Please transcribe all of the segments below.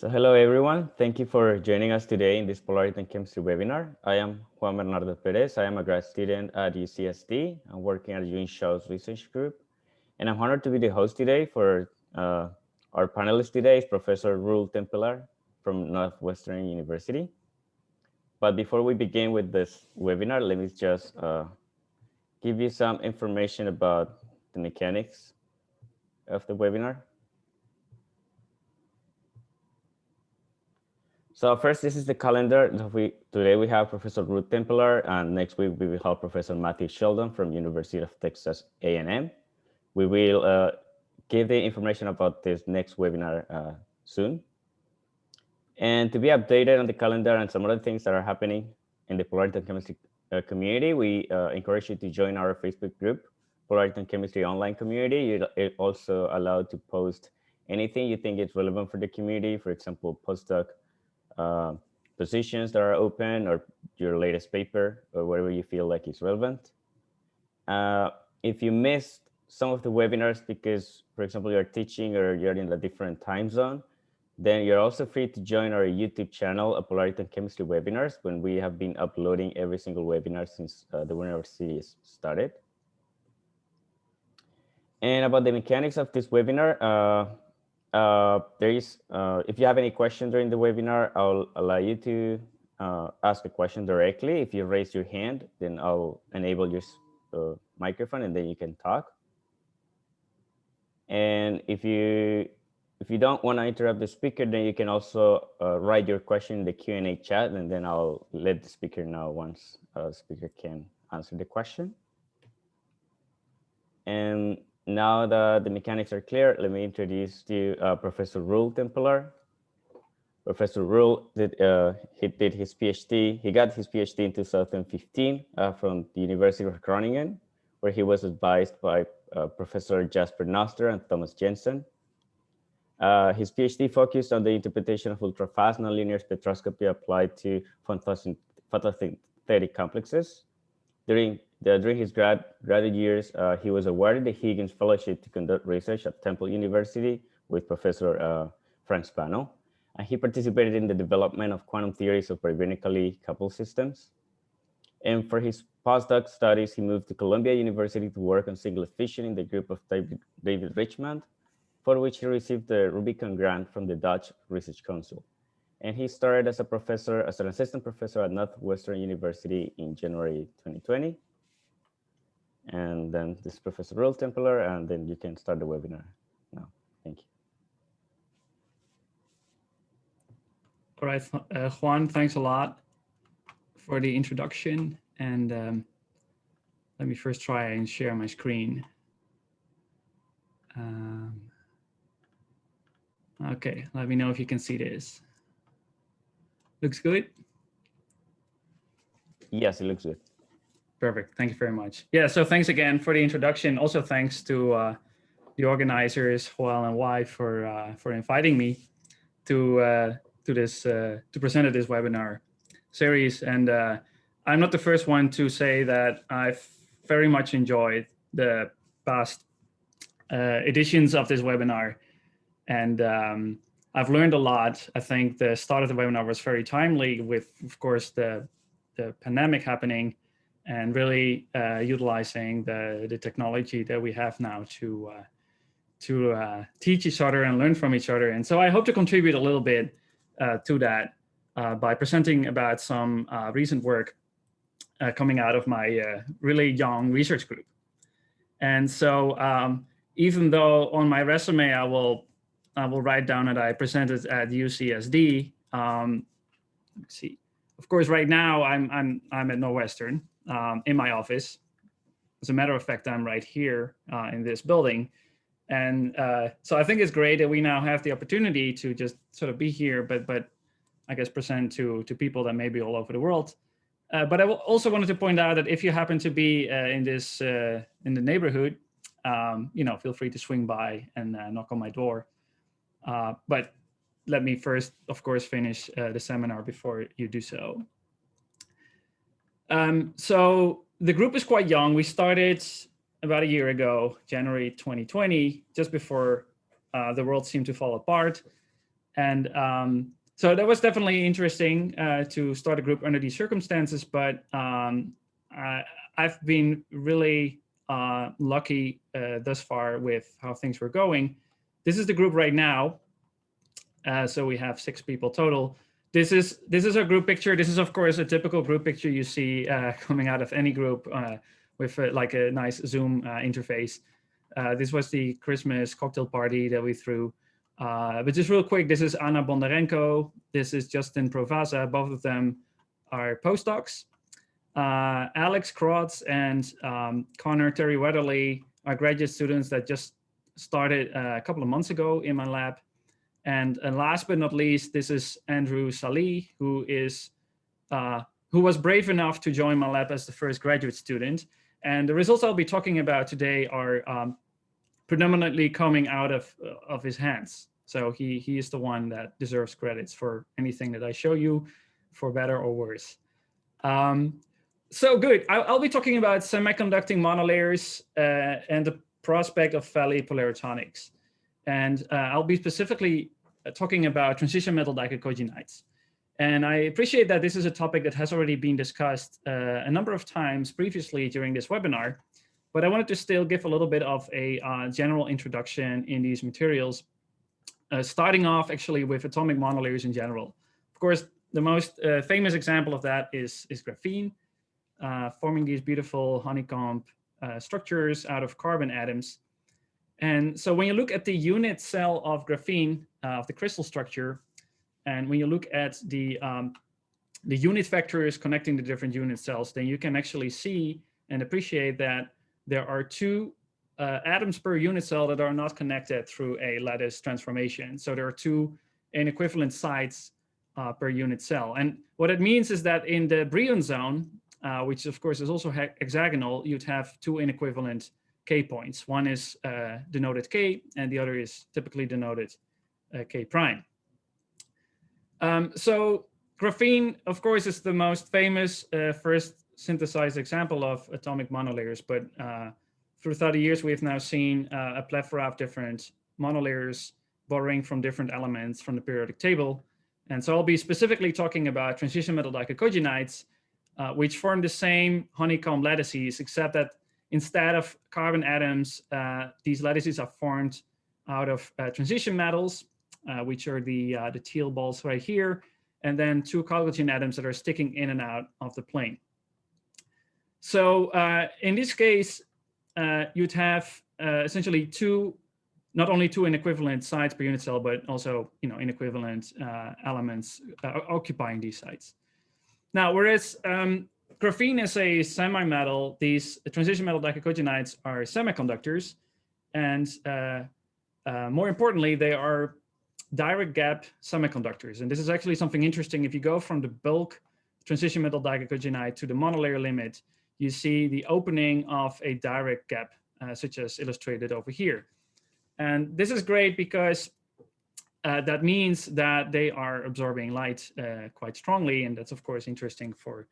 So hello everyone, thank you for joining us today in this Polariton Chemistry webinar. I am Juan Bernardo Perez. I am a grad student at UCSD. I'm working at Yun Shaw's research group. And I'm honored to be the host today for our panelist today is Professor Roel Tempelaar from Northwestern University. But before we begin with this webinar, let me just give you some information about the mechanics of the webinar. So first, this is the calendar. Today we have Professor Roel Tempelaar, and next week we will have Professor Matthew Sheldon from University of Texas A&M. We will give the information about this next webinar soon. And to be updated on the calendar and some other things that are happening in the Polariton Chemistry community, we encourage you to join our Facebook group, Polariton Chemistry Online Community. You're also allowed to post anything you think is relevant for the community, for example, postdoc positions that are open or your latest paper or whatever you feel like is relevant. If you missed some of the webinars because, for example, you're teaching or you're in a different time zone, then you're also free to join our YouTube channel, Polariton Chemistry Webinars, when we have been uploading every single webinar since the webinar series started. And about the mechanics of this webinar, if you have any questions during the webinar, I'll allow you to ask a question directly. If you raise your hand, then I'll enable your microphone and then you can talk. And if you don't want to interrupt the speaker, then you can also write your question in the Q&A chat, and then I'll let the speaker know once the speaker can answer the question. And now that the mechanics are clear, let me introduce you Professor Roel Tempelaar. Professor Roel he did his PhD. He got his PhD in 2015 from the University of Groningen, where he was advised by Professor Jasper Noster and Thomas Jensen. His PhD focused on the interpretation of ultrafast nonlinear spectroscopy applied to photosynthetic complexes. During his graduate years, he was awarded the Higgins Fellowship to conduct research at Temple University with Professor Frank Spano. And he participated in the development of quantum theories of baryonically coupled systems. And for his postdoc studies, he moved to Columbia University to work on singlet fission in the group of David Richmond, for which he received the Rubicon Grant from the Dutch Research Council. And he started as an assistant professor at Northwestern University in January 2020. And then this is Professor Roel Tempelaar, and then you can start the webinar now. Thank you. All right, Juan, thanks a lot for the introduction. And let me first try and share my screen. Okay, let me know if you can see this. Looks good? Yes, it looks good. Perfect, thank you very much. Yeah, so thanks again for the introduction. Also thanks to the organizers, Joel and Y, for inviting me to present at this webinar series. And I'm not the first one to say that I've very much enjoyed the past editions of this webinar. And I've learned a lot. I think the start of the webinar was very timely with, of course, the pandemic happening and really utilizing the technology that we have now to teach each other and learn from each other. And so I hope to contribute a little bit to that by presenting about some recent work coming out of my really young research group. And so even though on my resume I will write down that I presented at UCSD. Let's see. Of course, right now I'm at Northwestern in my office. As a matter of fact, I'm right here in this building. And so I think it's great that we now have the opportunity to just sort of be here, but I guess present to people that may be all over the world. But I also wanted to point out that if you happen to be in the neighborhood, feel free to swing by and knock on my door. But let me first, of course, finish the seminar before you do so. So the group is quite young. We started about a year ago, January 2020, just before the world seemed to fall apart. And so that was definitely interesting to start a group under these circumstances, but I've been really lucky thus far with how things were going. This is the group right now. So we have 6 people total. This is a group picture. This is, of course, a typical group picture you see coming out of any group with like a nice Zoom interface. This was the Christmas cocktail party that we threw. But just real quick, this is Anna Bondarenko. This is Justin Provaza. Both of them are postdocs. Alex Krotz and Connor Terry Weatherly are graduate students that just started a couple of months ago in my lab. And last but not least, this is Andrew Salih, who was brave enough to join my lab as the first graduate student. And the results I'll be talking about today are predominantly coming out of his hands. So he is the one that deserves credits for anything that I show you, for better or worse. So good. I'll be talking about semiconducting monolayers and the prospect of valley-polaritonics. And I'll be specifically talking about transition metal dichalcogenides. And I appreciate that this is a topic that has already been discussed a number of times previously during this webinar, but I wanted to still give a little bit of a general introduction in these materials, starting off actually with atomic monolayers in general. Of course, the most famous example of that is graphene, forming these beautiful honeycomb structures out of carbon atoms. And so when you look at the unit cell of graphene, of the crystal structure, and when you look at the unit vectors connecting the different unit cells, then you can actually see and appreciate that there are 2 atoms per unit cell that are not connected through a lattice transformation. So there are 2 inequivalent sites per unit cell. And what it means is that in the Brillouin zone, which of course is also hexagonal, you'd have 2 inequivalent K points. One is denoted K, and the other is typically denoted K prime. So graphene, of course, is the most famous first synthesized example of atomic monolayers, but through 30 years, we've now seen a plethora of different monolayers borrowing from different elements from the periodic table. And so I'll be specifically talking about transition metal dichalcogenides, which form the same honeycomb lattices, except that instead of carbon atoms, these lattices are formed out of transition metals, which are the teal balls right here, and then 2 chalcogen atoms that are sticking in and out of the plane. So in this case, you'd have essentially not only 2 inequivalent sites per unit cell, but also inequivalent elements occupying these sites. Now, whereas graphene is a semi-metal, these transition metal dichalcogenides are semiconductors, and more importantly, they are direct gap semiconductors. And this is actually something interesting. If you go from the bulk transition metal dichalcogenide to the monolayer limit, you see the opening of a direct gap, such as illustrated over here. And this is great because that means that they are absorbing light quite strongly, and that's of course interesting for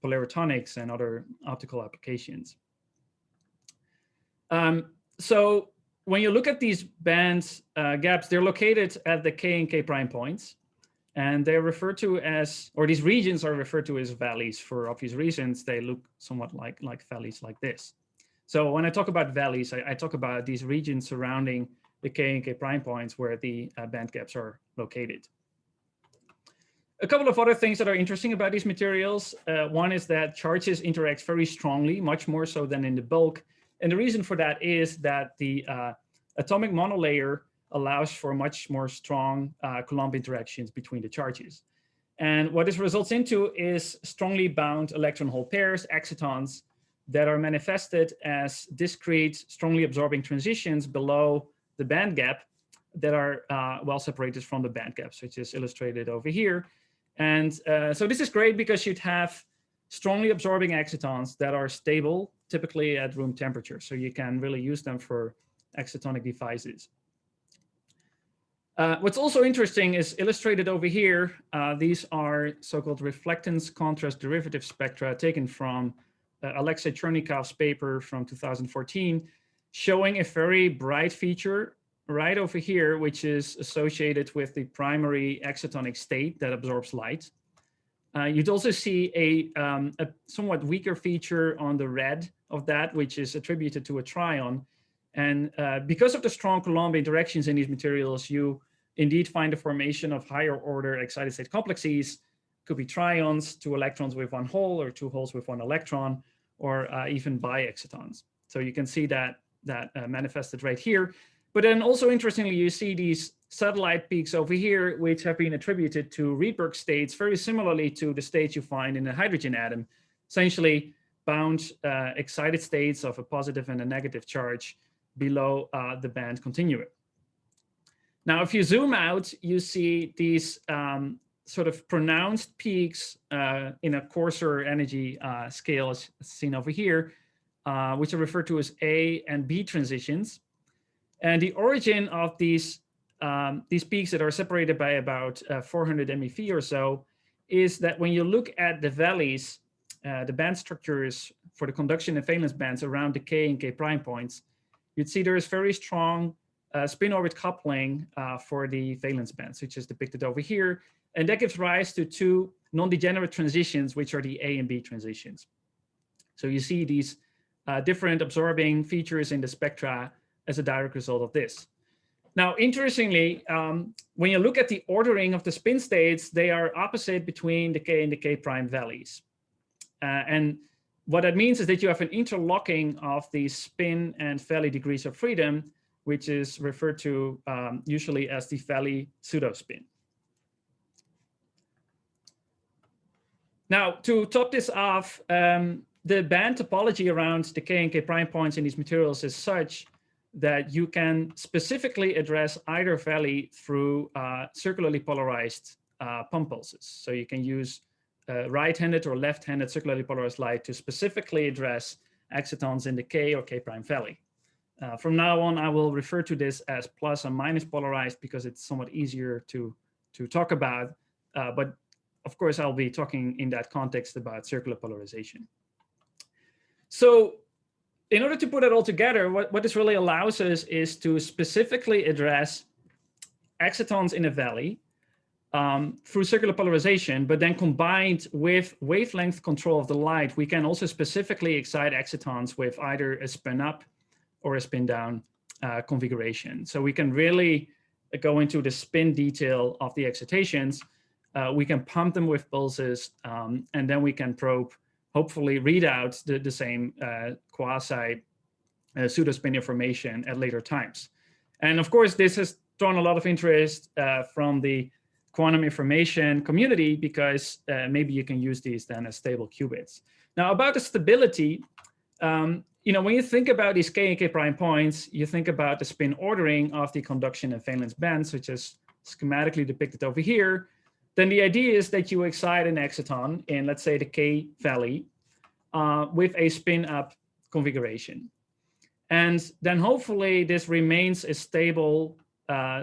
polaritonics and other optical applications. So when you look at these band gaps, they're located at the K and K prime points, and they're referred to as, or these regions are referred to as valleys for obvious reasons. They look somewhat like valleys like this. So when I talk about valleys, I talk about these regions surrounding the K and K prime points where the band gaps are located. A couple of other things that are interesting about these materials. One is that charges interact very strongly, much more so than in the bulk. And the reason for that is that the atomic monolayer allows for much more strong Coulomb interactions between the charges. And what this results into is strongly bound electron hole pairs, excitons, that are manifested as discrete, strongly absorbing transitions below the band gap that are well separated from the band gaps, which is illustrated over here. And so this is great because you'd have strongly absorbing excitons that are stable, typically at room temperature. So you can really use them for excitonic devices. What's also interesting is illustrated over here. These are so-called reflectance contrast derivative spectra taken from Alexei Chernikov's paper from 2014, showing a very bright feature right over here, which is associated with the primary excitonic state that absorbs light. You'd also see a somewhat weaker feature on the red of that, which is attributed to a trion. And because of the strong Coulomb interactions in these materials, you indeed find the formation of higher order excited state complexes. Could be trions, 2 electrons with 1 hole, or 2 holes with 1 electron, or even bi-excitons. So you can see that manifested right here. But then also interestingly, you see these satellite peaks over here, which have been attributed to Rydberg states, very similarly to the states you find in a hydrogen atom, essentially bound excited states of a positive and a negative charge below the band continuum. Now, if you zoom out, you see these sort of pronounced peaks in a coarser energy scale, as seen over here, which are referred to as A and B transitions. And the origin of these peaks that are separated by about 400 MeV or so is that when you look at the valleys, the band structures for the conduction and valence bands around the K and K prime points, you'd see there is very strong spin orbit coupling for the valence bands, which is depicted over here. And that gives rise to 2 non-degenerate transitions, which are the A and B transitions. So you see these different absorbing features in the spectra as a direct result of this. Now, interestingly, when you look at the ordering of the spin states, they are opposite between the K and the K prime valleys. And what that means is that you have an interlocking of the spin and valley degrees of freedom, which is referred to usually as the valley pseudospin. Now, to top this off, the band topology around the K and K prime points in these materials is such that you can specifically address either valley through circularly polarized pump pulses. So you can use right-handed or left-handed circularly polarized light to specifically address excitons in the K or K prime valley. From now on, I will refer to this as plus and minus polarized because it's somewhat easier to talk about. But of course, I'll be talking in that context about circular polarization. So in order to put it all together, what this really allows us is to specifically address excitons in a valley through circular polarization, but then combined with wavelength control of the light, we can also specifically excite excitons with either a spin up or a spin down configuration. So we can really go into the spin detail of the excitations. We can pump them with pulses, and then we can probe, hopefully read out the same quasi pseudospin information at later times. And of course, this has drawn a lot of interest from the quantum information community because maybe you can use these then as stable qubits. Now, about the stability, when you think about these K and K prime points, you think about the spin ordering of the conduction and valence bands, which is schematically depicted over here. Then the idea is that you excite an exciton in, let's say, the K valley with a spin-up configuration. And then hopefully this remains a stable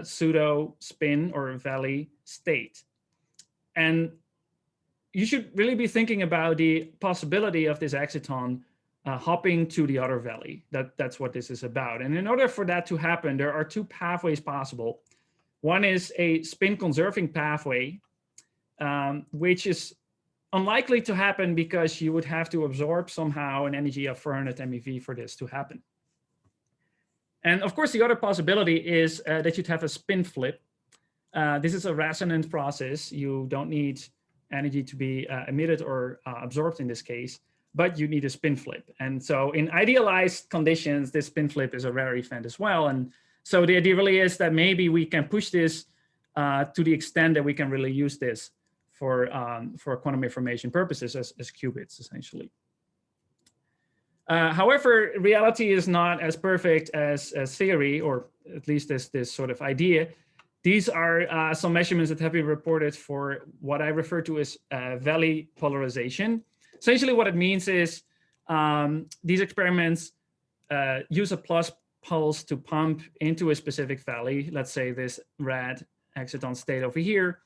pseudo spin or valley state. And you should really be thinking about the possibility of this exciton hopping to the other valley. That's what this is about. And in order for that to happen, there are 2 pathways possible. One is a spin conserving pathway, which is unlikely to happen because you would have to absorb somehow an energy of 400 MeV for this to happen. And of course, the other possibility is that you'd have a spin flip. This is a resonant process. You don't need energy to be emitted or absorbed in this case, but you need a spin flip. And so in idealized conditions, this spin flip is a rare event as well. And so the idea really is that maybe we can push this to the extent that we can really use this for quantum information purposes as qubits, essentially. However, reality is not as perfect as theory, or at least this sort of idea. These are some measurements that have been reported for what I refer to as valley polarization. Essentially, what it means is these experiments use a plus pulse to pump into a specific valley, let's say this red exciton state over here,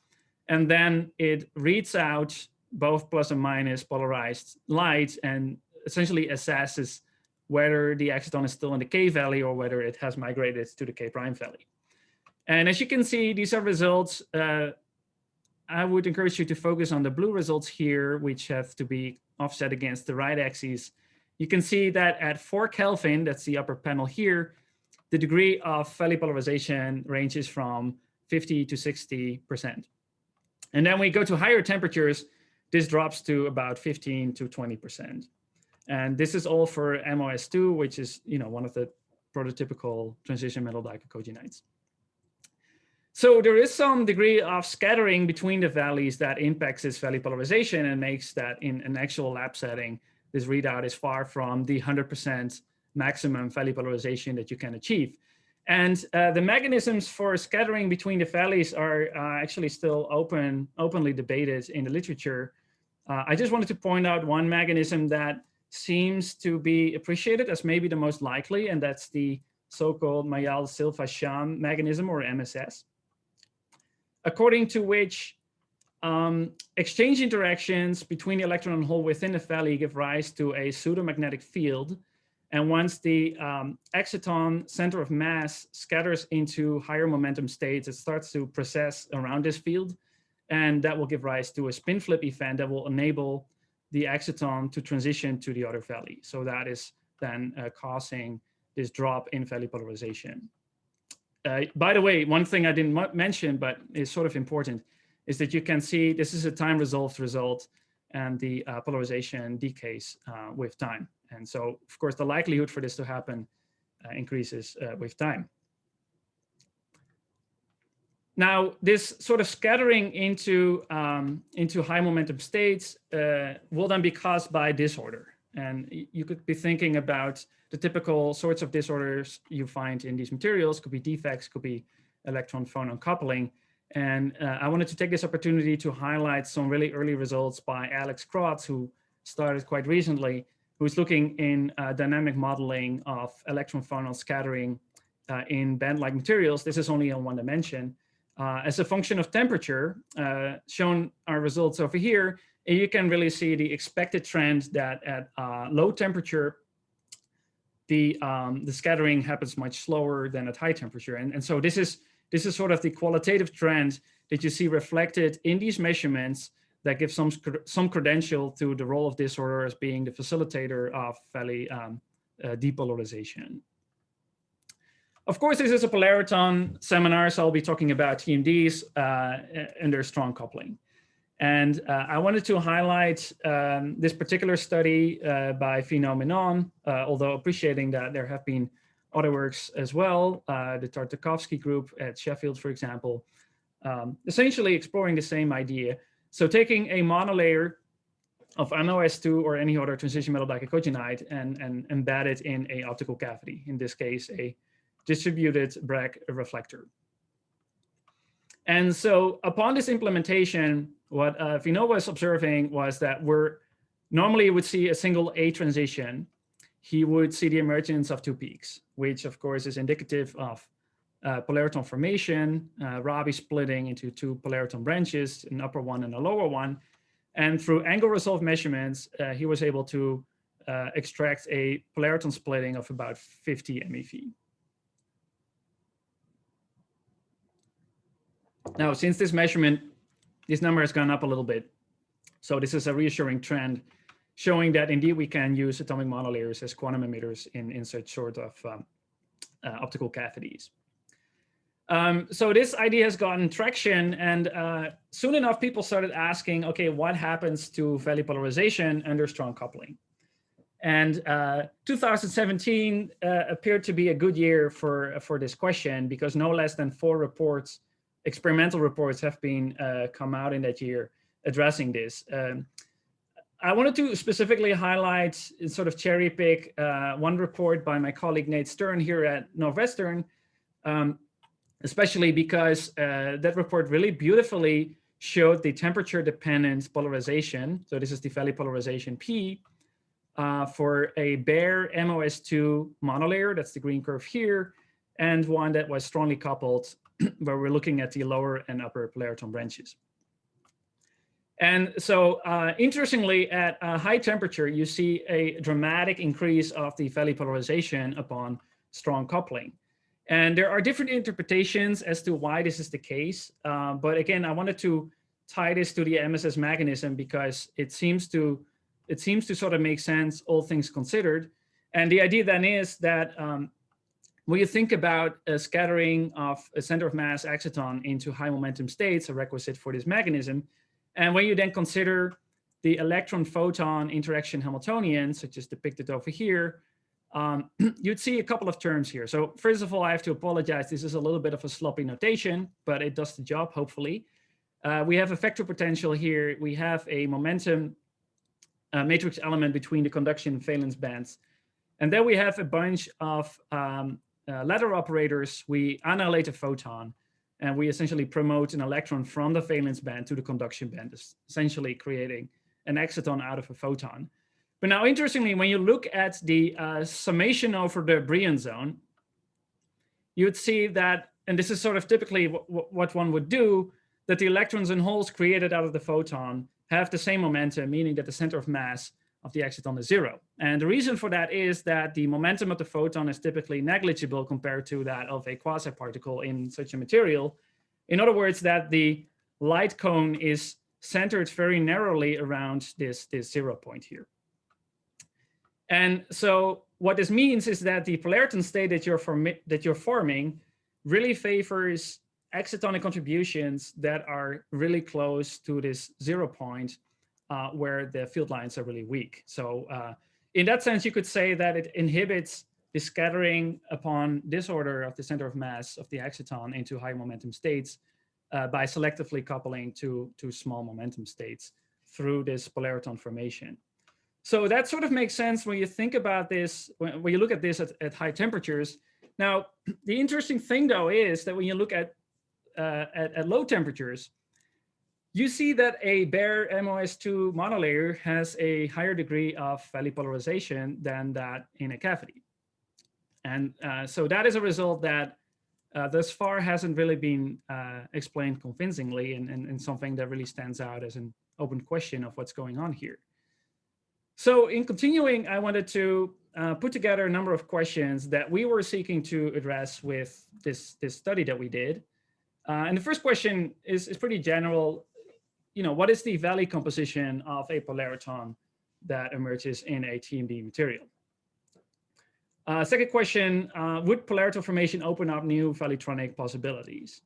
and then it reads out both plus and minus polarized light and essentially assesses whether the exciton is still in the K valley or whether it has migrated to the K prime valley. And as you can see, these are results. I would encourage you to focus on the blue results here, which have to be offset against the right axis. You can see that at 4 Kelvin, that's the upper panel here, the degree of valley polarization ranges from 50 to 60%. And then we go to higher temperatures, this drops to about 15 to 20%. And this is all for MOS2, which is one of the prototypical transition metal dichalcogenides. So there is some degree of scattering between the valleys that impacts this valley polarization and makes that in an actual lab setting, this readout is far from the 100% maximum valley polarization that you can achieve. And the mechanisms for scattering between the valleys are actually still openly debated in the literature. I just wanted to point out one mechanism that seems to be appreciated as maybe the most likely, and that's the so-called Maillard-Silva-Sham mechanism, or MSS, according to which exchange interactions between the electron and hole within the valley give rise to a pseudomagnetic field. And once the exciton center of mass scatters into higher momentum states, it starts to precess around this field. And that will give rise to a spin flip event that will enable the exciton to transition to the other valley. So that is then causing this drop in valley polarization. By the way, one thing I didn't mention, but is sort of important, is that you can see this is a time-resolved result, and the polarization decays with time. And so, of course, the likelihood for this to happen increases with time. Now, this sort of scattering into high momentum states will then be caused by disorder. And you could be thinking about the typical sorts of disorders you find in these materials. Could be defects, could be electron-phonon coupling. And I wanted to take this opportunity to highlight some really early results by Alex Krotz, who started quite recently, who's looking in dynamic modeling of electron-phonon scattering in band-like materials. This is only on one dimension. As a function of temperature, shown are results over here, and you can really see the expected trend that at low temperature, the scattering happens much slower than at high temperature. And so this is sort of the qualitative trend that you see reflected in these measurements that give some credential to the role of disorder as being the facilitator of valley depolarization. Of course, this is a polariton seminar, so I'll be talking about TMDs and their strong coupling. And I wanted to highlight this particular study by Finot Menon, although appreciating that there have been other works as well, the Tartakovsky group at Sheffield, for example, essentially exploring the same idea. So taking a monolayer of MOS2 or any other transition metal dichalcogenide and embed it in an optical cavity, in this case, a distributed Bragg reflector. And so upon this implementation, what Finot was observing was that normally you would see a single A transition. He would see the emergence of two peaks, which of course is indicative of polariton formation, Rabi splitting into two polariton branches, an upper one and a lower one. And through angle resolved measurements, he was able to extract a polariton splitting of about 50 MeV. Now, since this measurement, this number has gone up a little bit. So this is a reassuring trend showing that indeed we can use atomic monolayers as quantum emitters in such sort of optical cavities. So this idea has gotten traction, and soon enough people started asking, okay, what happens to valley polarization under strong coupling? And 2017 appeared to be a good year for this question, because no less than 4 reports, experimental reports, have been come out in that year addressing this. I wanted to specifically highlight, sort of cherry pick, one report by my colleague Nate Stern here at Northwestern, especially because that report really beautifully showed the temperature-dependent polarization. So this is the valley polarization P for a bare MOS2 monolayer, that's the green curve here, and one that was strongly coupled, where we're looking at the lower and upper polariton branches. And so interestingly, at a high temperature, you see a dramatic increase of the valley polarization upon strong coupling. And there are different interpretations as to why this is the case. But again, I wanted to tie this to the MSS mechanism because it seems to sort of make sense, all things considered. And the idea then is that when you think about a scattering of a center of mass exciton into high momentum states, a requisite for this mechanism, and when you then consider the electron-photon interaction Hamiltonian, such as depicted over here, you'd see a couple of terms here. So first of all, I have to apologize. This is a little bit of a sloppy notation, but it does the job, hopefully. We have a vector potential here. We have a momentum matrix element between the conduction valence bands. And then we have a bunch of ladder operators. We annihilate a photon, and we essentially promote an electron from the valence band to the conduction band, essentially creating an exciton out of a photon. But now, interestingly, when you look at the summation over the Brillouin zone, you would see that, and this is sort of typically what one would do, that the electrons and holes created out of the photon have the same momentum, meaning that the center of mass of the exciton is 0. And the reason for that is that the momentum of the photon is typically negligible compared to that of a quasi-particle in such a material. In other words, that the light cone is centered very narrowly around this 0 point here. And so what this means is that the polariton state that you're forming really favors excitonic contributions that are really close to this 0 point where the field lines are really weak. So in that sense, you could say that it inhibits the scattering upon disorder of the center of mass of the exciton into high momentum states by selectively coupling to small momentum states through this polariton formation. So that sort of makes sense when you think about this, when you look at this at high temperatures. Now, the interesting thing, though, is that when you look at low temperatures, you see that a bare MOS2 monolayer has a higher degree of valley polarization than that in a cavity. And so that is a result that thus far hasn't really been explained convincingly, and something that really stands out as an open question of what's going on here. So in continuing, I wanted to put together a number of questions that we were seeking to address with this study that we did. And the first question is pretty general. What is the valley composition of a polariton that emerges in a TMD material? Second question, would polariton formation open up new valleytronic possibilities?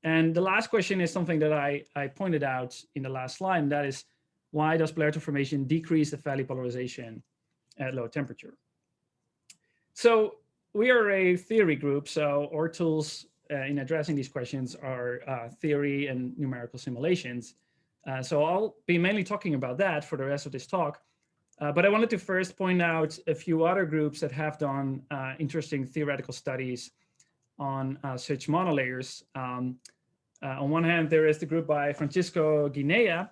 And the last question is something that I pointed out in the last slide, and that is, why does polariton formation decrease the valley polarization at low temperature? So we are a theory group, so our tools in addressing these questions are theory and numerical simulations. So I'll be mainly talking about that for the rest of this talk. But I wanted to first point out a few other groups that have done interesting theoretical studies on such monolayers. On one hand, there is the group by Francisco Guinea.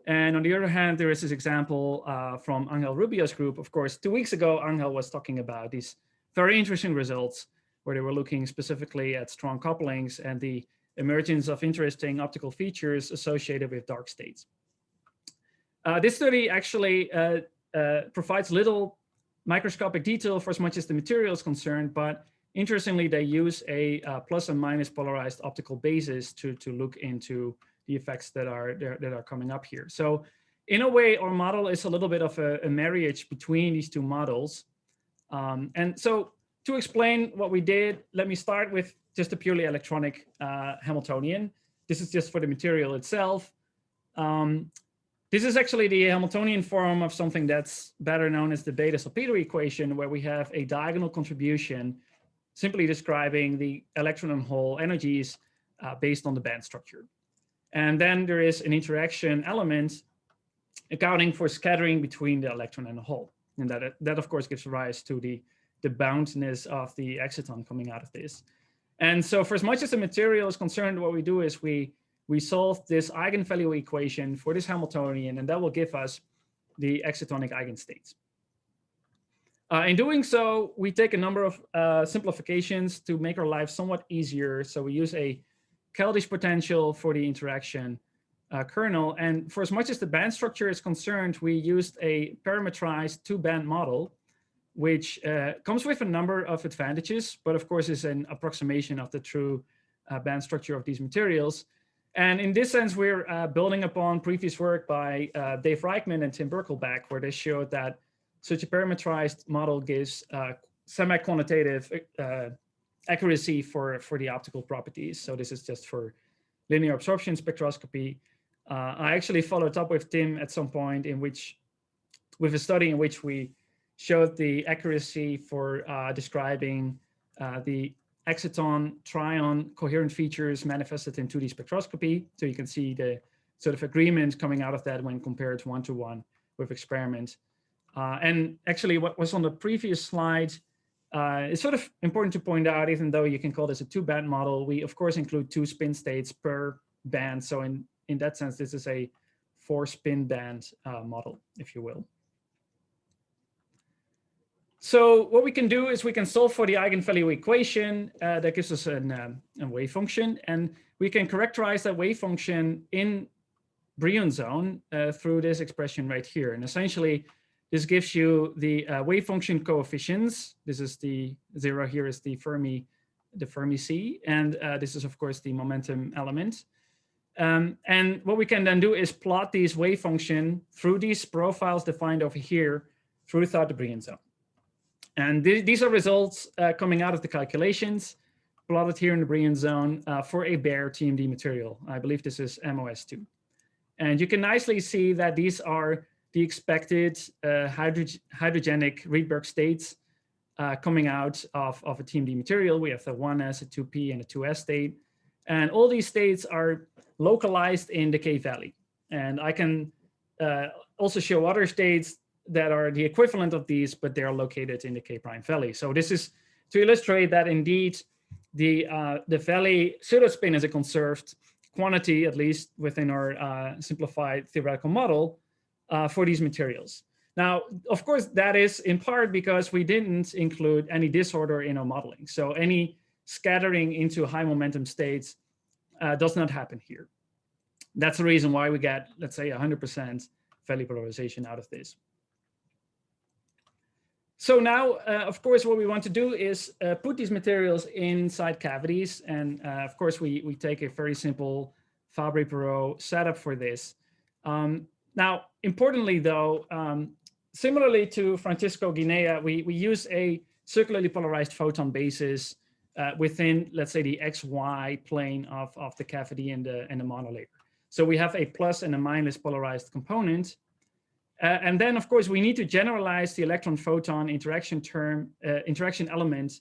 And on the other hand, there is this example from Angel Rubio's group. Of course, 2 weeks ago, Angel was talking about these very interesting results where they were looking specifically at strong couplings and the emergence of interesting optical features associated with dark states. This study actually provides little microscopic detail for as much as the material is concerned, but interestingly, they use a plus and minus polarized optical basis to look into the effects that are coming up here. So in a way, our model is a little bit of a marriage between these two models. And so to explain what we did, let me start with just a purely electronic Hamiltonian. This is just for the material itself. This is actually the Hamiltonian form of something that's better known as the Bethe-Salpeter equation, where we have a diagonal contribution simply describing the electron and hole energies based on the band structure. And then there is an interaction element accounting for scattering between the electron and the hole. And that of course, gives rise to the boundness of the exciton coming out of this. And so for as much as the material is concerned, what we do is we solve this eigenvalue equation for this Hamiltonian, and that will give us the excitonic eigenstates. In doing so, we take a number of simplifications to make our life somewhat easier. So we use a Keldysh potential for the interaction. kernel. And for as much as the band structure is concerned, we used a parametrized two-band model, which comes with a number of advantages, but of course is an approximation of the true band structure of these materials. And in this sense, we're building upon previous work by Dave Reichman and Tim Birkelbach, where they showed that such a parametrized model gives semi-quantitative accuracy for the optical properties. So this is just for linear absorption spectroscopy. I actually followed up with Tim at some point with a study in which we showed the accuracy for describing the exciton trion coherent features manifested in 2D spectroscopy. So you can see the sort of agreement coming out of that when compared one-to-one with experiment. And actually what was on the previous slide, it's sort of important to point out, even though you can call this a two-band model, we of course include 2 spin states per band. So in that sense, this is a 4-spin band model, if you will. So what we can do is we can solve for the eigenvalue equation that gives us a wave function, and we can characterize that wave function in Brillouin zone through this expression right here. And essentially, this gives you the wave function coefficients. This is the 0 here is the Fermi C, and this is of course the momentum element. And what we can then do is plot these wave function through these profiles defined over here throughout the Brillouin zone. And these are results coming out of the calculations plotted here in the Brillouin zone for a bare TMD material. I believe this is MOS2. And you can nicely see that these are the expected hydrogenic Rydberg states coming out of a TMD material. We have the 1s, a 2p, and a 2s state. And all these states are localized in the K valley. And I can also show other states that are the equivalent of these, but they're located in the K prime valley. So this is to illustrate that indeed the valley pseudospin is a conserved quantity, at least within our simplified theoretical model for these materials. Now, of course, that is in part because we didn't include any disorder in our modeling. So any scattering into high momentum states does not happen here. That's the reason why we get, let's say, 100% valley polarization out of this. So now, of course, what we want to do is put these materials inside cavities. And of course, we take a very simple Fabry-Perot setup for this. Now, importantly, though, similarly to Francisco Guinea, we use a circularly polarized photon basis within, let's say, the XY plane of the cavity and the monolayer. So we have a plus and a minus polarized component. And then, of course, we need to generalize the electron-photon interaction element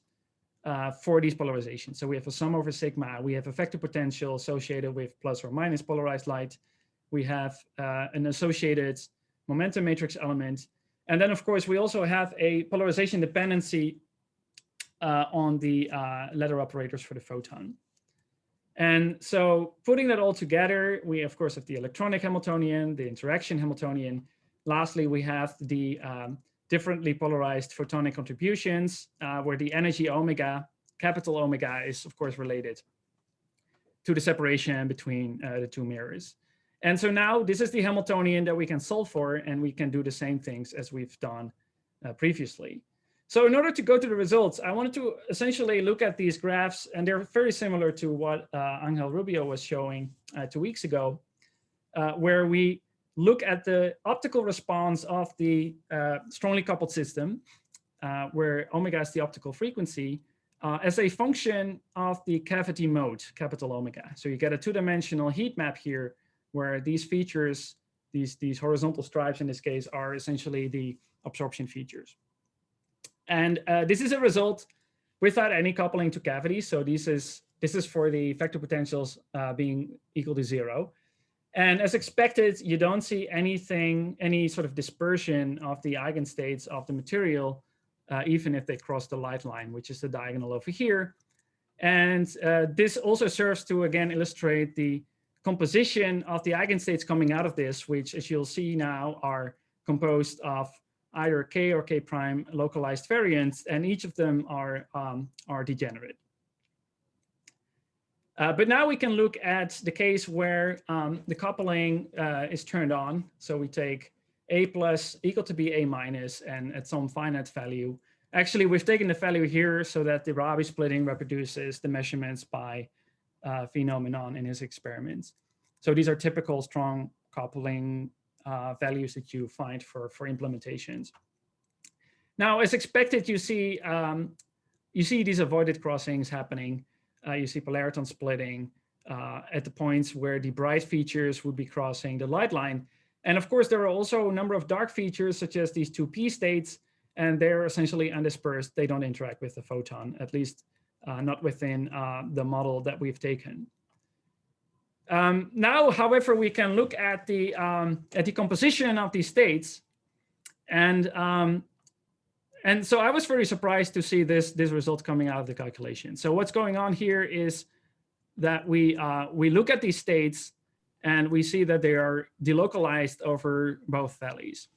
for these polarizations. So we have a sum over sigma. We have a vector potential associated with plus or minus polarized light. We have an associated momentum matrix element. And then, of course, we also have a polarization dependency on the ladder operators for the photon. And so putting that all together, we, of course, have the electronic Hamiltonian, the interaction Hamiltonian. Lastly, we have the differently polarized photonic contributions, where the energy omega, capital omega, is, of course, related to the separation between the two mirrors. And so now this is the Hamiltonian that we can solve for, and we can do the same things as we've done previously. So in order to go to the results, I wanted to essentially look at these graphs, and they're very similar to what Angel Rubio was showing 2 weeks ago, where we look at the optical response of the strongly coupled system, where omega is the optical frequency, as a function of the cavity mode, capital omega. So you get a two-dimensional heat map here, where these features, these horizontal stripes in this case, are essentially the absorption features. And this is a result without any coupling to cavities. So this is for the vector potentials being equal to 0. And as expected, you don't see any sort of dispersion of the eigenstates of the material, even if they cross the light line, which is the diagonal over here. And this also serves to, again, illustrate the composition of the eigenstates coming out of this, which, as you'll see now, are composed of either K or K prime localized variants, and each of them are degenerate. But now we can look at the case where the coupling is turned on. So we take A plus equal to B A minus, and at some finite value. Actually, we've taken the value here so that the Rabi splitting reproduces the measurements by phenomenon in his experiments. So these are typical strong coupling values that you find for implementations. Now, as expected, you see these avoided crossings happening. You see polariton splitting at the points where the bright features would be crossing the light line. And of course, there are also a number of dark features, such as these two p states, and they're essentially undispersed. They don't interact with the photon, at least not within the model that we've taken. Now, however, we can look at the composition of these states, and so I was very surprised to see this result coming out of the calculation. So what's going on here is that we look at these states and we see that they are delocalized over both valleys.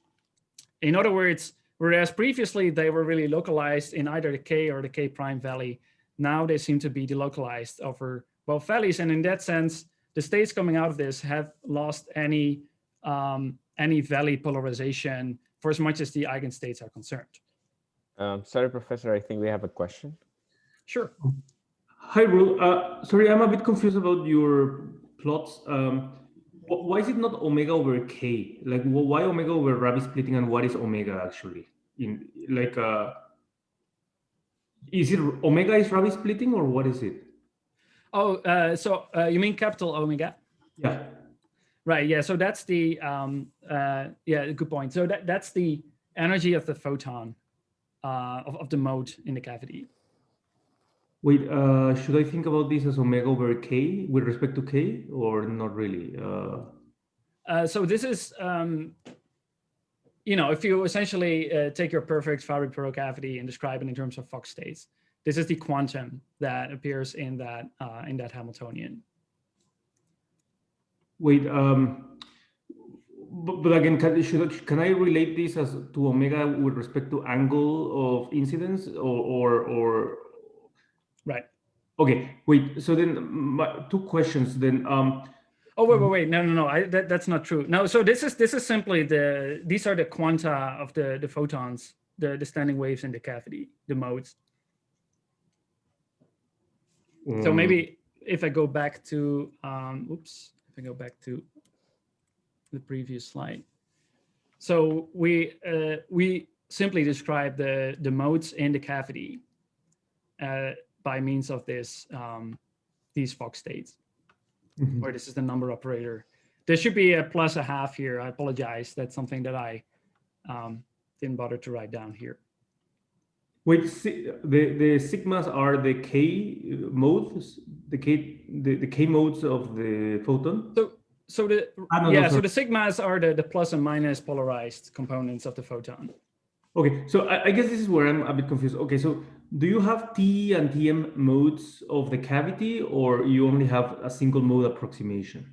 In other words, whereas previously they were really localized in either the K or the K prime valley, now they seem to be delocalized over both valleys. And in that sense, the states coming out of this have lost any valley polarization for as much as the eigenstates are concerned. Sorry, Professor, I think we have a question. Sure. Hi, Roel. Sorry, I'm a bit confused about your plots. Why is it not omega over K? Like, why omega over Rabi splitting, and what is omega actually? Is it omega is Rabi splitting, or what is it? Oh, so you mean capital omega? Yeah. Right. Yeah. So that's the yeah, good point. So that's the energy of the photon of the mode in the cavity. Wait, should I think about this as omega over K with respect to K, or not really? So this is, if you essentially take your perfect Fabry-Perot cavity and describe it in terms of Fock states, this is the quantum that appears in that Hamiltonian. Wait, but again, can I relate this as to omega with respect to angle of incidence, or? Right. Okay. Wait. So then, two questions. Then. Oh wait. No. That's not true. No. So this is simply these are the quanta of the photons, the standing waves in the cavity, the modes. So maybe if I go back to if I go back to the previous slide. So we simply describe the modes in the cavity by means of this these Fock states, where this is the number operator. There should be a plus a half here. I apologize. That's something that I didn't bother to write down here. Wait, the sigmas are the K modes, the K modes of the photon. So the so the sigmas are the plus and minus polarized components of the photon. Okay, so I guess this is where I'm a bit confused. Okay, so do you have T and TM modes of the cavity, or you only have a single mode approximation?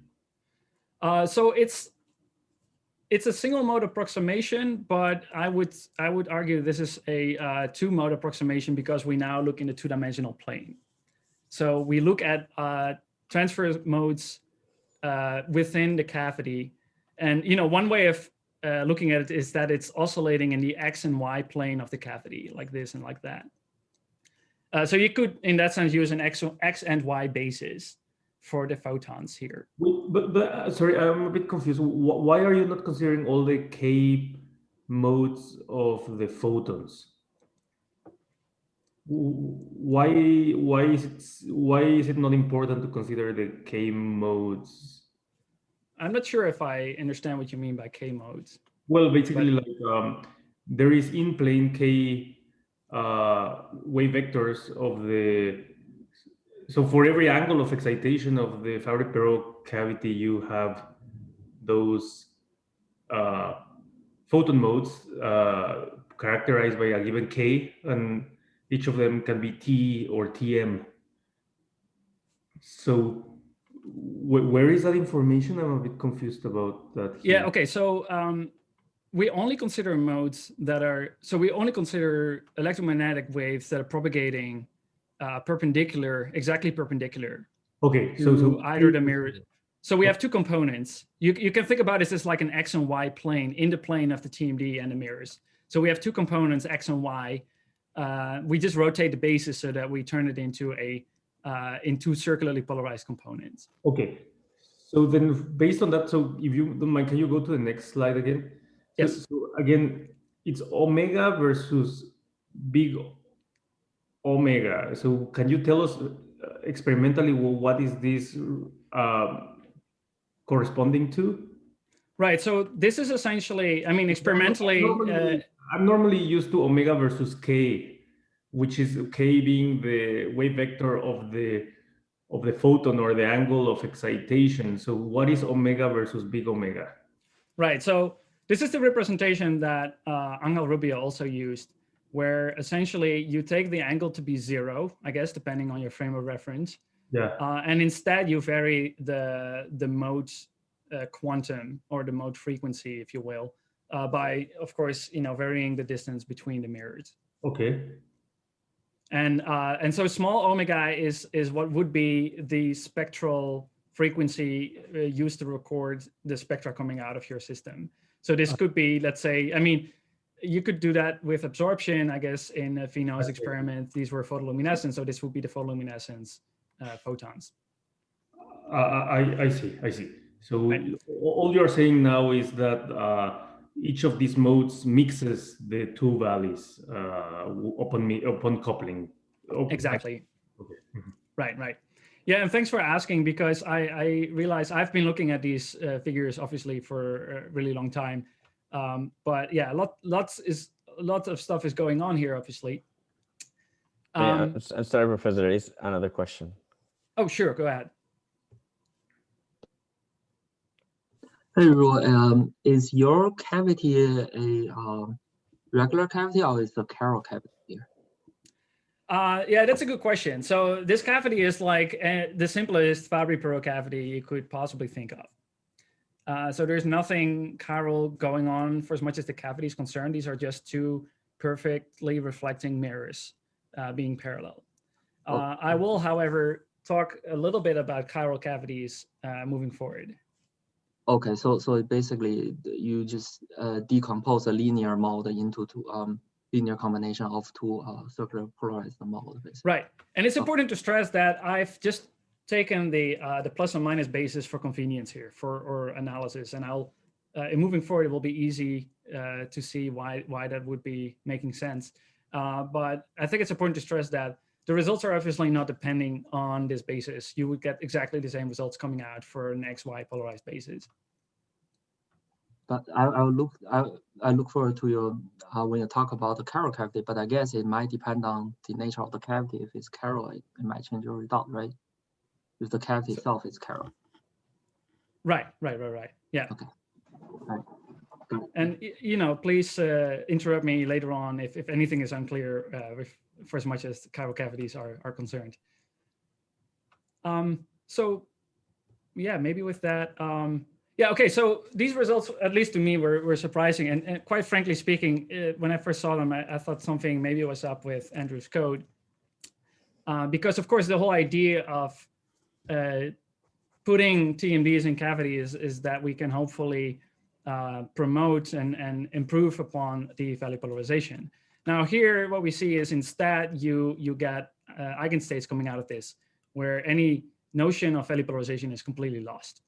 So it's a single mode approximation, but I would argue this is a two mode approximation because we now look in the two-dimensional plane. So we look at transfer modes within the cavity, and one way of looking at it is that it's oscillating in the X and Y plane of the cavity, like this and like that. So you could, in that sense, use an X and Y basis for the photons here. But sorry, I'm a bit confused. Why are you not considering all the K modes of the photons? Why is it not important to consider the K modes? I'm not sure if I understand what you mean by K modes. Well, basically, there is in plane K wave vectors of the. So for every angle of excitation of the Fabry-Perot cavity, you have those photon modes characterized by a given K, and each of them can be T or TM. So where is that information? I'm a bit confused about that here. Yeah, okay, so we only consider modes that are, so we only consider electromagnetic waves that are propagating exactly perpendicular Okay, to either the mirror. So we have two components. You can think about this as like an X and Y plane in the plane of the TMD and the mirrors. So we have two components, X and Y. We just rotate the basis so that we turn it into into circularly polarized components. Okay, so then based on that, so if you don't mind, can you go to the next slide again? Yes. So again, it's omega versus big omega. So can you tell us experimentally what is this corresponding to? Right. So this is essentially, I mean, experimentally. I'm normally used to omega versus k, which is k being the wave vector of the photon or the angle of excitation. So what is omega versus big omega? Right. So this is the representation that Angel Rubio also used, where essentially you take the angle to be 0, I guess, depending on your frame of reference. Yeah. And instead you vary the mode quantum, or the mode frequency, if you will, by, of course, varying the distance between the mirrors. Okay. And so small omega is what would be the spectral frequency used to record the spectra coming out of your system. So this could be, let's say, I mean, you could do that with absorption, I guess, in a Fino's experiment. These were photoluminescence, so this would be the photoluminescence photons. I see. So right. All you're saying now is that each of these modes mixes the two valleys upon coupling. Exactly. Okay. Right. Yeah, and thanks for asking, because I realize I've been looking at these figures obviously for a really long time, but yeah, lots of stuff is going on here, obviously. I'm sorry, Professor. There is another question. Oh, sure. Go ahead. Hey, Roel, is your cavity a regular cavity, or is it a Chiral cavity here? Yeah, that's a good question. So this cavity is like the simplest Fabry-Perot cavity you could possibly think of. So there's nothing chiral going on for as much as the cavity is concerned. These are just two perfectly reflecting mirrors being parallel. I will, however, talk a little bit about chiral cavities moving forward. Okay, so basically you just decompose a linear mode into two linear combination of two circular polarized modes. Right, and it's important to stress that I've just taken the plus and minus basis for convenience here for analysis, and I'll moving forward it will be easy to see why that would be making sense. But I think it's important to stress that the results are obviously not depending on this basis. You would get exactly the same results coming out for an XY polarized basis. But I look forward to your when you talk about the Chiral cavity. But I guess it might depend on the nature of the cavity. If it's Chiral, it might change your result, right? If the cavity itself is Chiral. Right. Yeah. Okay. Right. And please interrupt me later on if anything is unclear for as much as chiral cavities are concerned. So yeah, maybe with that. Yeah, okay, so these results, at least to me, were surprising. And quite frankly speaking, when I first saw them, I thought something maybe was up with Andrew's code. Because of course, the whole idea of putting TMDs in cavities is that we can hopefully promote and improve upon the valley polarization. Now here, what we see is instead you get eigenstates coming out of this, where any notion of valley polarization is completely lost.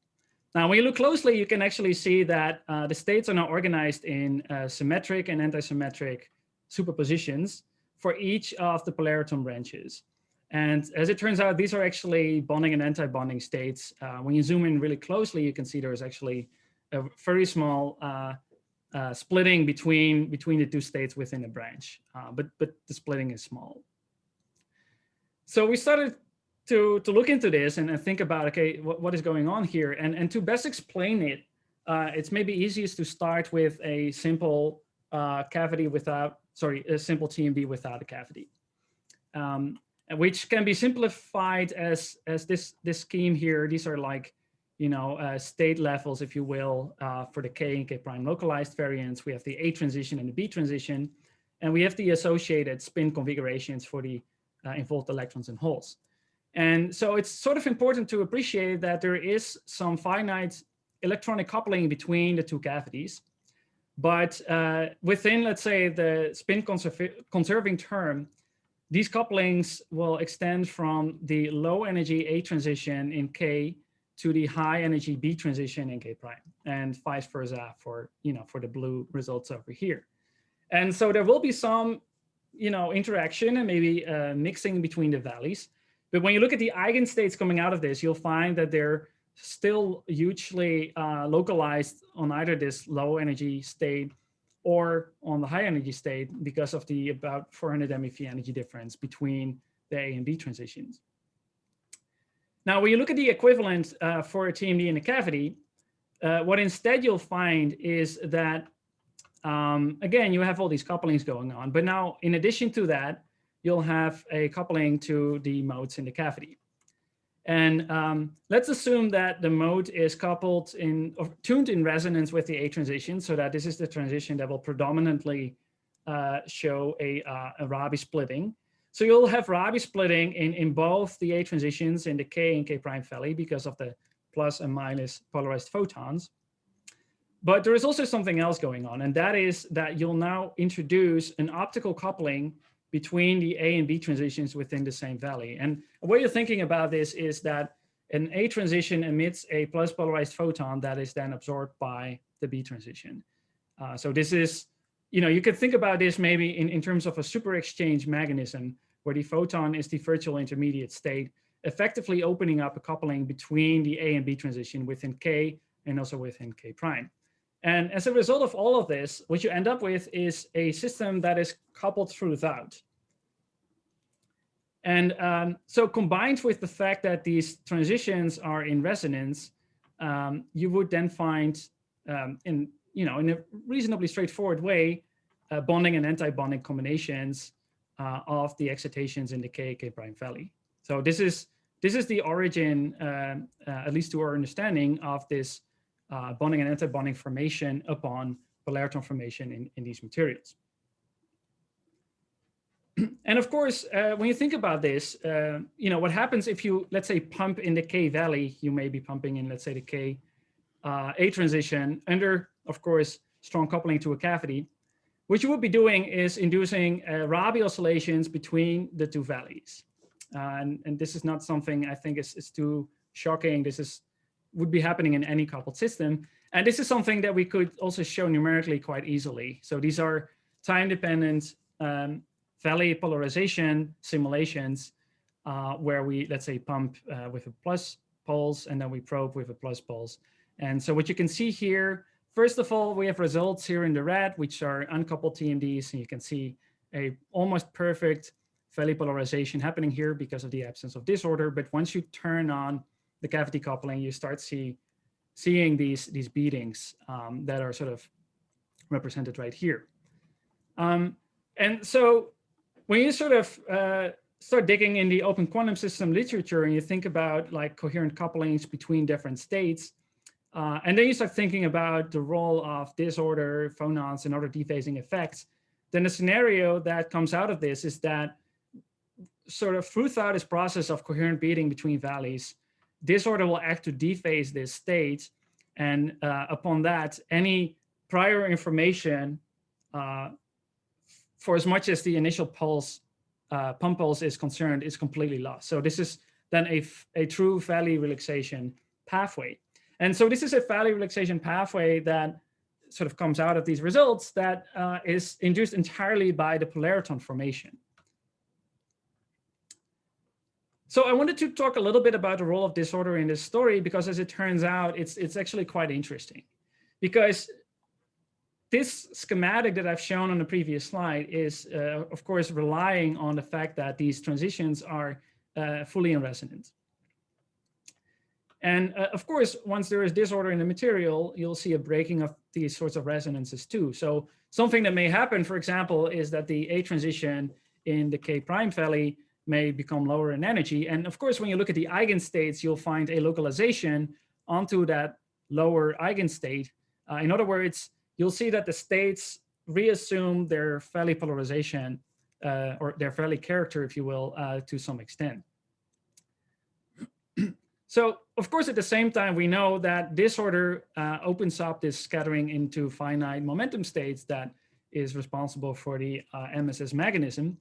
Now, when you look closely, you can actually see that the states are now organized in symmetric and antisymmetric superpositions for each of the polariton branches. And as it turns out, these are actually bonding and anti-bonding states. When you zoom in really closely, you can see there's actually a very small splitting between the two states within a branch, but the splitting is small. So we started to look into this and think about, okay, what is going on here? And to best explain it, it's maybe easiest to start with a simple cavity without, a simple TMD without a cavity, which can be simplified as this scheme here. These are like, state levels, if you will, for the K and K prime localized variants. We have the A transition and the B transition, and we have the associated spin configurations for the involved electrons and holes. And so it's sort of important to appreciate that there is some finite electronic coupling between the two cavities. But within, let's say, the spin conserving term, these couplings will extend from the low energy A transition in K to the high energy B transition in K prime, and vice versa for, for the blue results over here. And so there will be some, interaction and maybe mixing between the valleys. But when you look at the eigenstates coming out of this, you'll find that they're still hugely localized on either this low energy state or on the high energy state because of the about 400 MeV energy difference between the A and B transitions. Now, when you look at the equivalent for a TMD in a cavity, what instead you'll find is that, again, you have all these couplings going on. But now, in addition to that, you'll have a coupling to the modes in the cavity. And let's assume that the mode is coupled in, or tuned in resonance with the A transition, so that this is the transition that will predominantly show a Rabi splitting. So you'll have Rabi splitting in both the A transitions in the K and K prime valley because of the plus and minus polarized photons. But there is also something else going on, and that is that you'll now introduce an optical coupling between the A and B transitions within the same valley. And a way of thinking about this is that an A transition emits a plus polarized photon that is then absorbed by the B transition. So this is, you could think about this maybe in terms of a super exchange mechanism where the photon is the virtual intermediate state, effectively opening up a coupling between the A and B transition within K and also within K prime. And as a result of all of this, what you end up with is a system that is coupled throughout. And so combined with the fact that these transitions are in resonance, you would then find in a reasonably straightforward way, bonding and anti-bonding combinations of the excitations in the K prime valley. So this is the origin, at least to our understanding, of this bonding and anti-bonding formation upon polariton formation in these materials. And of course, when you think about this, what happens if you, let's say, pump in the K valley, you may be pumping in, let's say, the K A transition under, of course, strong coupling to a cavity. What you would be doing is inducing Rabi oscillations between the two valleys. And this is not something I think is too shocking. This would be happening in any coupled system. And this is something that we could also show numerically quite easily. So these are time-dependent valley polarization simulations where we, let's say, pump with a plus pulse and then we probe with a plus pulse. And so what you can see here, first of all, we have results here in the red, which are uncoupled TMDs. And you can see a almost perfect valley polarization happening here because of the absence of disorder. But once you turn on the cavity coupling, you start seeing these beatings that are sort of represented right here. And so when you sort of start digging in the open quantum system literature and you think about like coherent couplings between different states, and then you start thinking about the role of disorder, phonons, and other dephasing effects, then the scenario that comes out of this is that sort of throughout this process of coherent beating between valleys, disorder will act to dephase this state. And upon that, any prior information, for as much as the initial pulse, pump pulse is concerned, is completely lost. So this is then a true valley relaxation pathway. And so this is a valley relaxation pathway that sort of comes out of these results that is induced entirely by the polariton formation. So I wanted to talk a little bit about the role of disorder in this story, because as it turns out, it's actually quite interesting. Because this schematic that I've shown on the previous slide is, of course, relying on the fact that these transitions are fully in resonance. And of course, once there is disorder in the material, you'll see a breaking of these sorts of resonances too. So something that may happen, for example, is that the A transition in the K prime valley may become lower in energy. And of course, when you look at the eigenstates, you'll find a localization onto that lower eigenstate. In other words, you'll see that the states reassume their valley polarization or their valley character, if you will, to some extent. So of course, at the same time, we know that disorder opens up this scattering into finite momentum states that is responsible for the MSS mechanism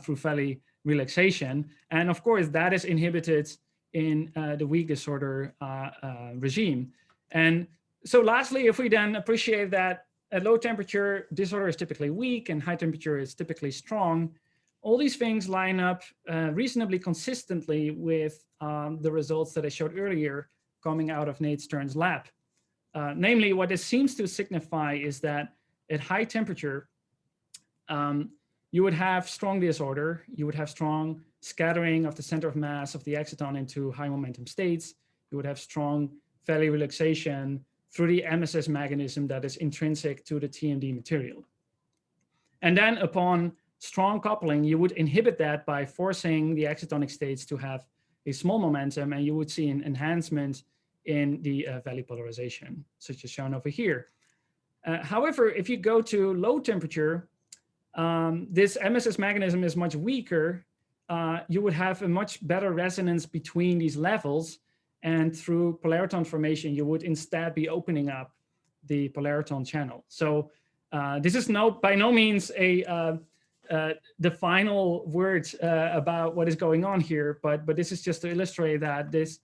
through valley relaxation. And of course, that is inhibited in the weak disorder regime. And so lastly, if we then appreciate that at low temperature, disorder is typically weak and high temperature is typically strong, all these things line up reasonably consistently with the results that I showed earlier coming out of Nate Stern's lab. Namely, what this seems to signify is that at high temperature, you would have strong disorder, you would have strong scattering of the center of mass of the exciton into high momentum states, you would have strong valley relaxation through the MSS mechanism that is intrinsic to the TMD material. And then upon strong coupling, you would inhibit that by forcing the excitonic states to have a small momentum, and you would see an enhancement in the valley polarization, such as shown over here. However, if you go to low temperature, this MSS mechanism is much weaker. You would have a much better resonance between these levels, and through polariton formation, you would instead be opening up the polariton channel. So this is by no means the final word about what is going on here, but this is just to illustrate that this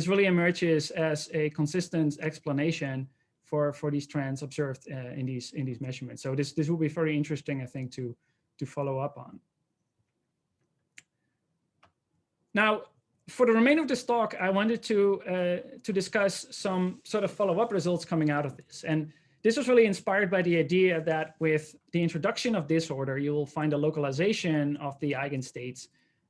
really emerges as a consistent explanation for these trends observed in these measurements. So this will be very interesting, I think, to follow up on. Now, for the remainder of this talk, I wanted to discuss some sort of follow-up results coming out of this. And this was really inspired by the idea that with the introduction of disorder, you will find a localization of the eigenstates,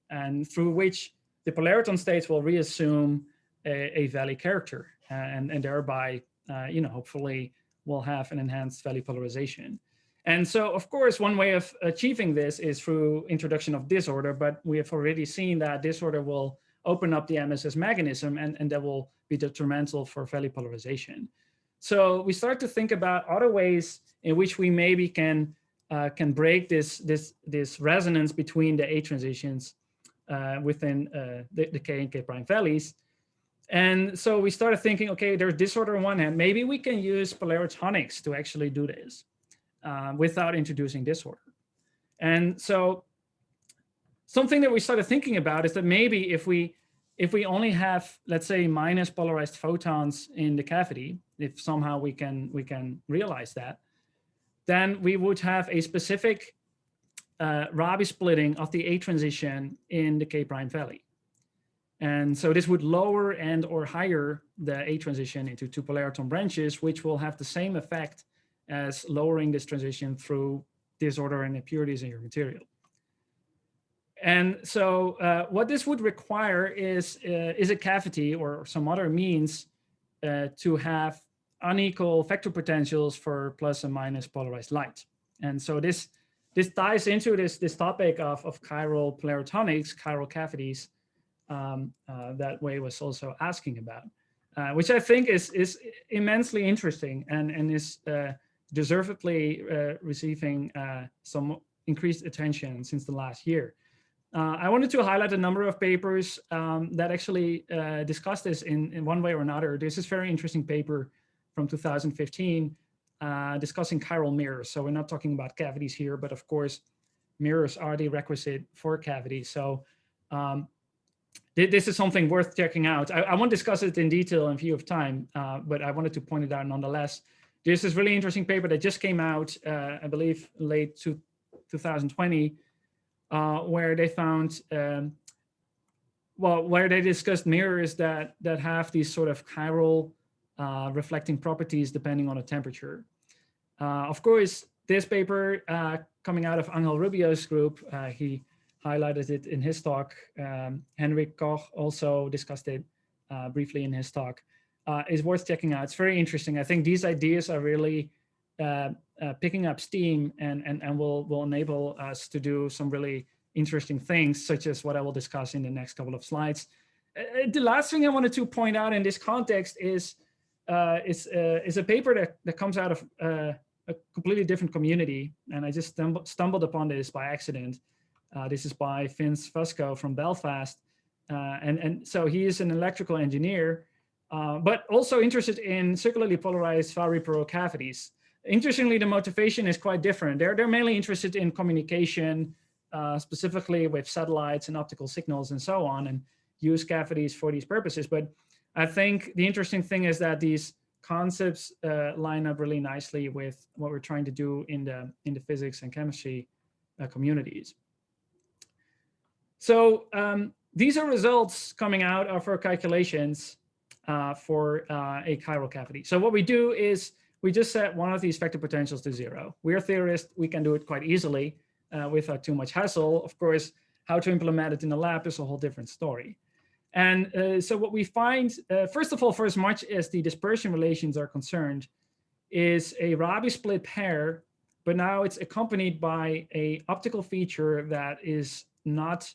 and through which the polariton states will reassume a valley character, and thereby, hopefully we'll have an enhanced valley polarization. And so, of course, one way of achieving this is through introduction of disorder, but we have already seen that disorder will open up the MSS mechanism, and that will be detrimental for valley polarization. So we start to think about other ways in which we maybe can break this resonance between the A transitions within the K and K prime valleys. And so we started thinking, okay, there's disorder on one hand. Maybe we can use polaritonics to actually do this without introducing disorder. And so something that we started thinking about is that maybe if we only have, let's say, minus polarized photons in the cavity, if somehow we can realize that, then we would have a specific Rabi splitting of the A transition in the K prime valley. And so this would lower and or higher the A transition into two polariton branches, which will have the same effect as lowering this transition through disorder and impurities in your material. And so what this would require is a cavity or some other means to have unequal vector potentials for plus and minus polarized light. And so this ties into this topic of chiral polaritonics, chiral cavities, that Wei was also asking about, which I think is immensely interesting and is deservedly receiving some increased attention since the last year. I wanted to highlight a number of papers that actually discuss this in one way or another. This is a very interesting paper from 2015 discussing chiral mirrors. So we're not talking about cavities here, but of course, mirrors are the requisite for cavities. So this is something worth checking out. I won't discuss it in detail in view of time, but I wanted to point it out nonetheless. This is really interesting paper that just came out, I believe, late 2020, where they found, where they discussed mirrors that have these sort of chiral reflecting properties depending on the temperature. Of course, this paper coming out of Angel Rubio's group, he highlighted it in his talk. Henrik Koch also discussed it briefly in his talk. Is worth checking out. It's very interesting. I think these ideas are really picking up steam and will enable us to do some really interesting things, such as what I will discuss in the next couple of slides. The last thing I wanted to point out in this context is a paper that comes out of a completely different community, and I just stumbled upon this by accident. This is by Vince Fusco from Belfast, And so he is an electrical engineer, but also interested in circularly polarized Fabry-Perot cavities. Interestingly, the motivation is quite different. They're mainly interested in communication, specifically with satellites and optical signals and so on, and use cavities for these purposes. But I think the interesting thing is that these concepts line up really nicely with what we're trying to do in the physics and chemistry communities. So these are results coming out of our calculations for a chiral cavity. So what we do is we just set one of these vector potentials to 0. We're theorists. We can do it quite easily without too much hassle. Of course, how to implement it in the lab is a whole different story. And so what we find, first of all, for as much as the dispersion relations are concerned, is a Rabi split pair, but now it's accompanied by a optical feature that is not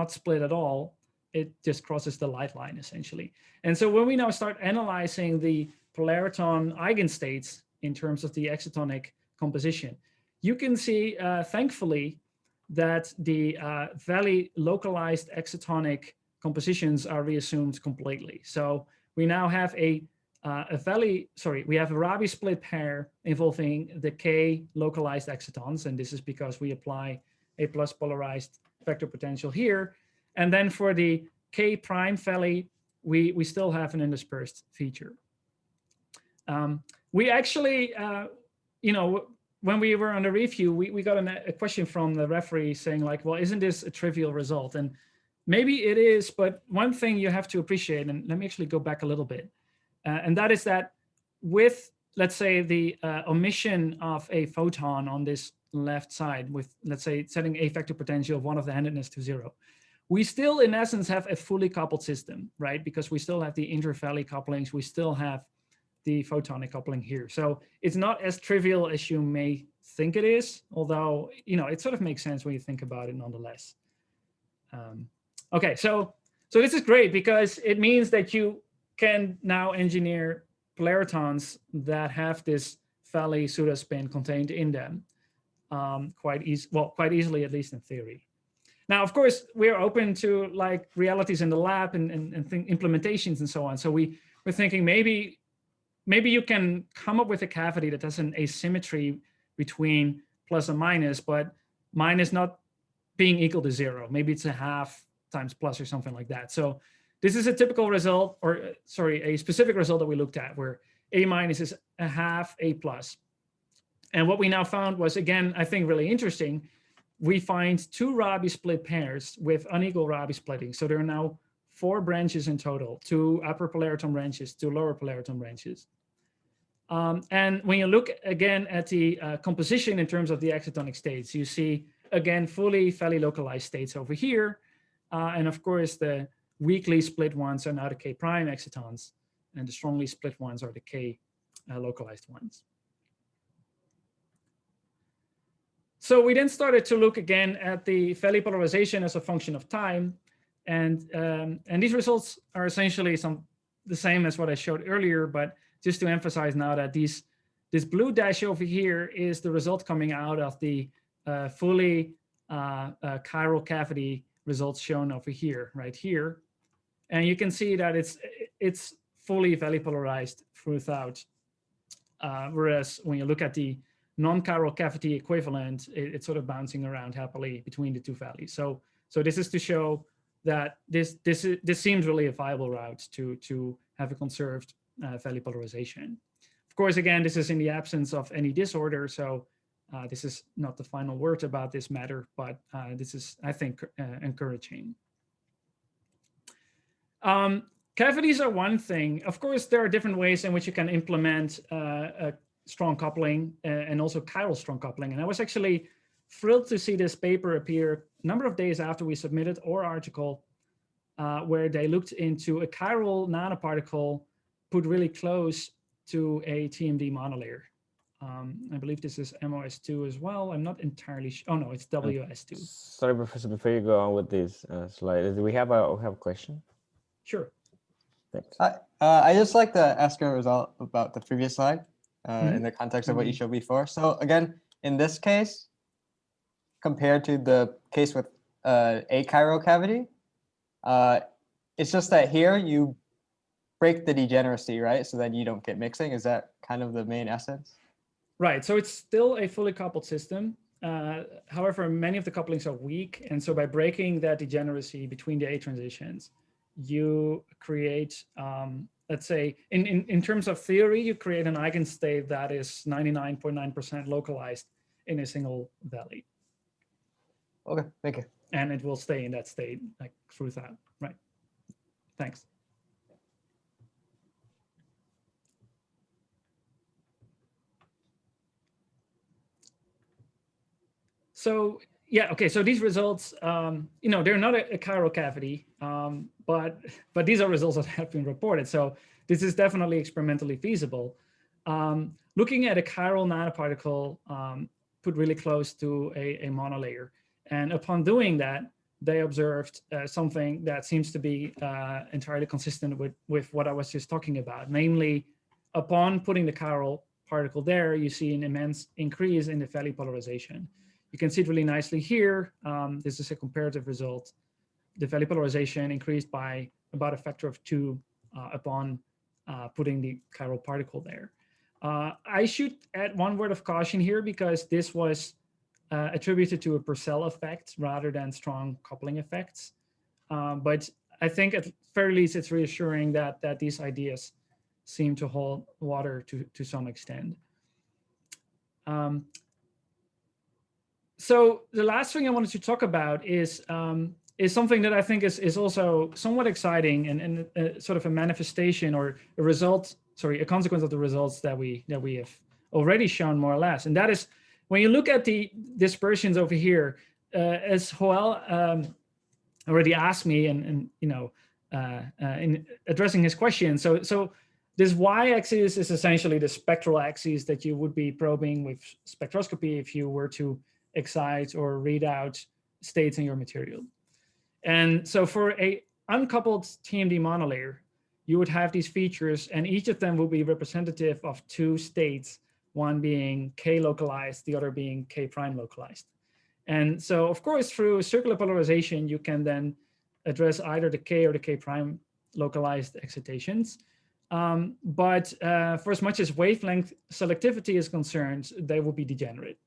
split at all. It just crosses the light line, essentially. And so when we now start analyzing the polariton eigenstates in terms of the excitonic composition, you can see, thankfully, that the valley-localized excitonic compositions are reassumed completely. So we now have we have a Rabi split pair involving the K localized excitons, and this is because we apply a plus polarized vector potential here. And then for the K prime valley, we still have an interspersed feature. We actually, when we were on the review, we got a question from the referee saying like, well, isn't this a trivial result? And maybe it is, but one thing you have to appreciate, and let me actually go back a little bit, and that is that with, let's say, the omission of a photon on this left side with, let's say, setting a vector potential of one of the handedness to 0, we still, in essence, have a fully coupled system, right? Because we still have the inter-valley couplings. We still have the photonic coupling here. So it's not as trivial as you may think it is, although, it sort of makes sense when you think about it nonetheless. Okay, so this is great because it means that you can now engineer polaritons that have this valley pseudospin contained in them quite easily, at least in theory. Now, of course, we're open to like realities in the lab and implementations and so on. So we're thinking maybe you can come up with a cavity that has an asymmetry between plus and minus, but minus not being equal to 0. Maybe it's a half times plus or something like that. So this is a typical result, or a specific result that we looked at where A minus is a half A plus. And what we now found was, again, I think really interesting. We find 2 Rabi split pairs with unequal Rabi splitting. So there are now 4 branches in total, 2 upper polariton branches, 2 lower polariton branches. And when you look again at the composition in terms of the excitonic states, you see, again, fully valley localized states over here. And of course, the weakly split ones are now the K prime excitons, and the strongly split ones are the K localized ones. So we then started to look again at the valley polarization as a function of time. And these results are essentially the same as what I showed earlier, but just to emphasize now that this blue dash over here is the result coming out of the fully chiral cavity results shown over here, right here. And you can see that it's fully valley polarized throughout. Whereas when you look at the non-chiral cavity equivalent, it's sort of bouncing around happily between the 2 valleys. So this is to show that this seems really a viable route to have a conserved valley polarization. Of course, again, this is in the absence of any disorder, so this is not the final word about this matter, but this is, I think, encouraging. Cavities are one thing. Of course, there are different ways in which you can implement a strong coupling and also chiral strong coupling. And I was actually thrilled to see this paper appear a number of days after we submitted our article, where they looked into a chiral nanoparticle put really close to a TMD monolayer. I believe this is MOS2 as well. I'm not entirely sure. Oh no, it's WS2. Sorry, Professor, before you go on with this slide, do we have a question? Sure. Thanks. I just like to ask a result about the previous slide in the context of what you showed before. So again, in this case, compared to the case with a chiral cavity, It's just that here you break the degeneracy, right? So that you don't get mixing. Is that kind of the main essence? Right. So it's still a fully coupled system. However, many of the couplings are weak. And so by breaking that degeneracy between the A transitions, you create, let's say, in terms of theory, you create an eigenstate that is 99.9% localized in a single valley. Okay, thank you. And it will stay in that state like throughout, right? Thanks. So yeah, okay. So these results, you know, they're not a chiral cavity, but these are results that have been reported. So this is definitely experimentally feasible. Looking at a chiral nanoparticle put really close to a monolayer, and upon doing that, they observed something that seems to be entirely consistent with what I was just talking about. Namely, upon putting the chiral particle there, you see an immense increase in the valley polarization. You can see it really nicely here. This is a comparative result. The valley polarization increased by about a factor of 2 upon putting the chiral particle there. I should add one word of caution here because this was attributed to a Purcell effect rather than strong coupling effects. But I think at very least it's reassuring that these ideas seem to hold water to some extent. So the last thing I wanted to talk about is something that I think is also somewhat exciting and sort of a manifestation or a result, sorry, a consequence of the results that we have already shown more or less. And that is when you look at the dispersions over here, as Roel already asked me, and you know, in addressing his question. So this y-axis is essentially the spectral axis that you would be probing with spectroscopy if you were to excite or read out states in your material. And so for a uncoupled TMD monolayer, you would have these features, and each of them will be representative of 2 states, one being K localized, the other being K prime localized. And so, of course, through circular polarization, you can then address either the K or the K prime localized excitations. But for as much as wavelength selectivity is concerned, they will be degenerate.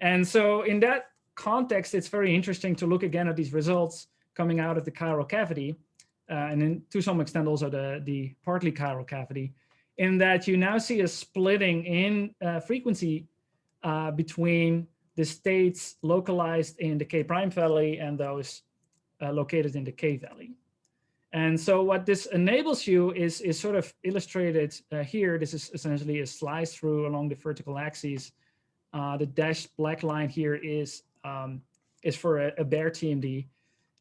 And so in that context, it's very interesting to look again at these results coming out of the chiral cavity, and then to some extent also the partly chiral cavity, in that you now see a splitting in frequency between the states localized in the K prime valley and those located in the K valley. And so what this enables you is sort of illustrated here. This is essentially a slice through along the vertical axis. The dashed black line here is for a bare TMD,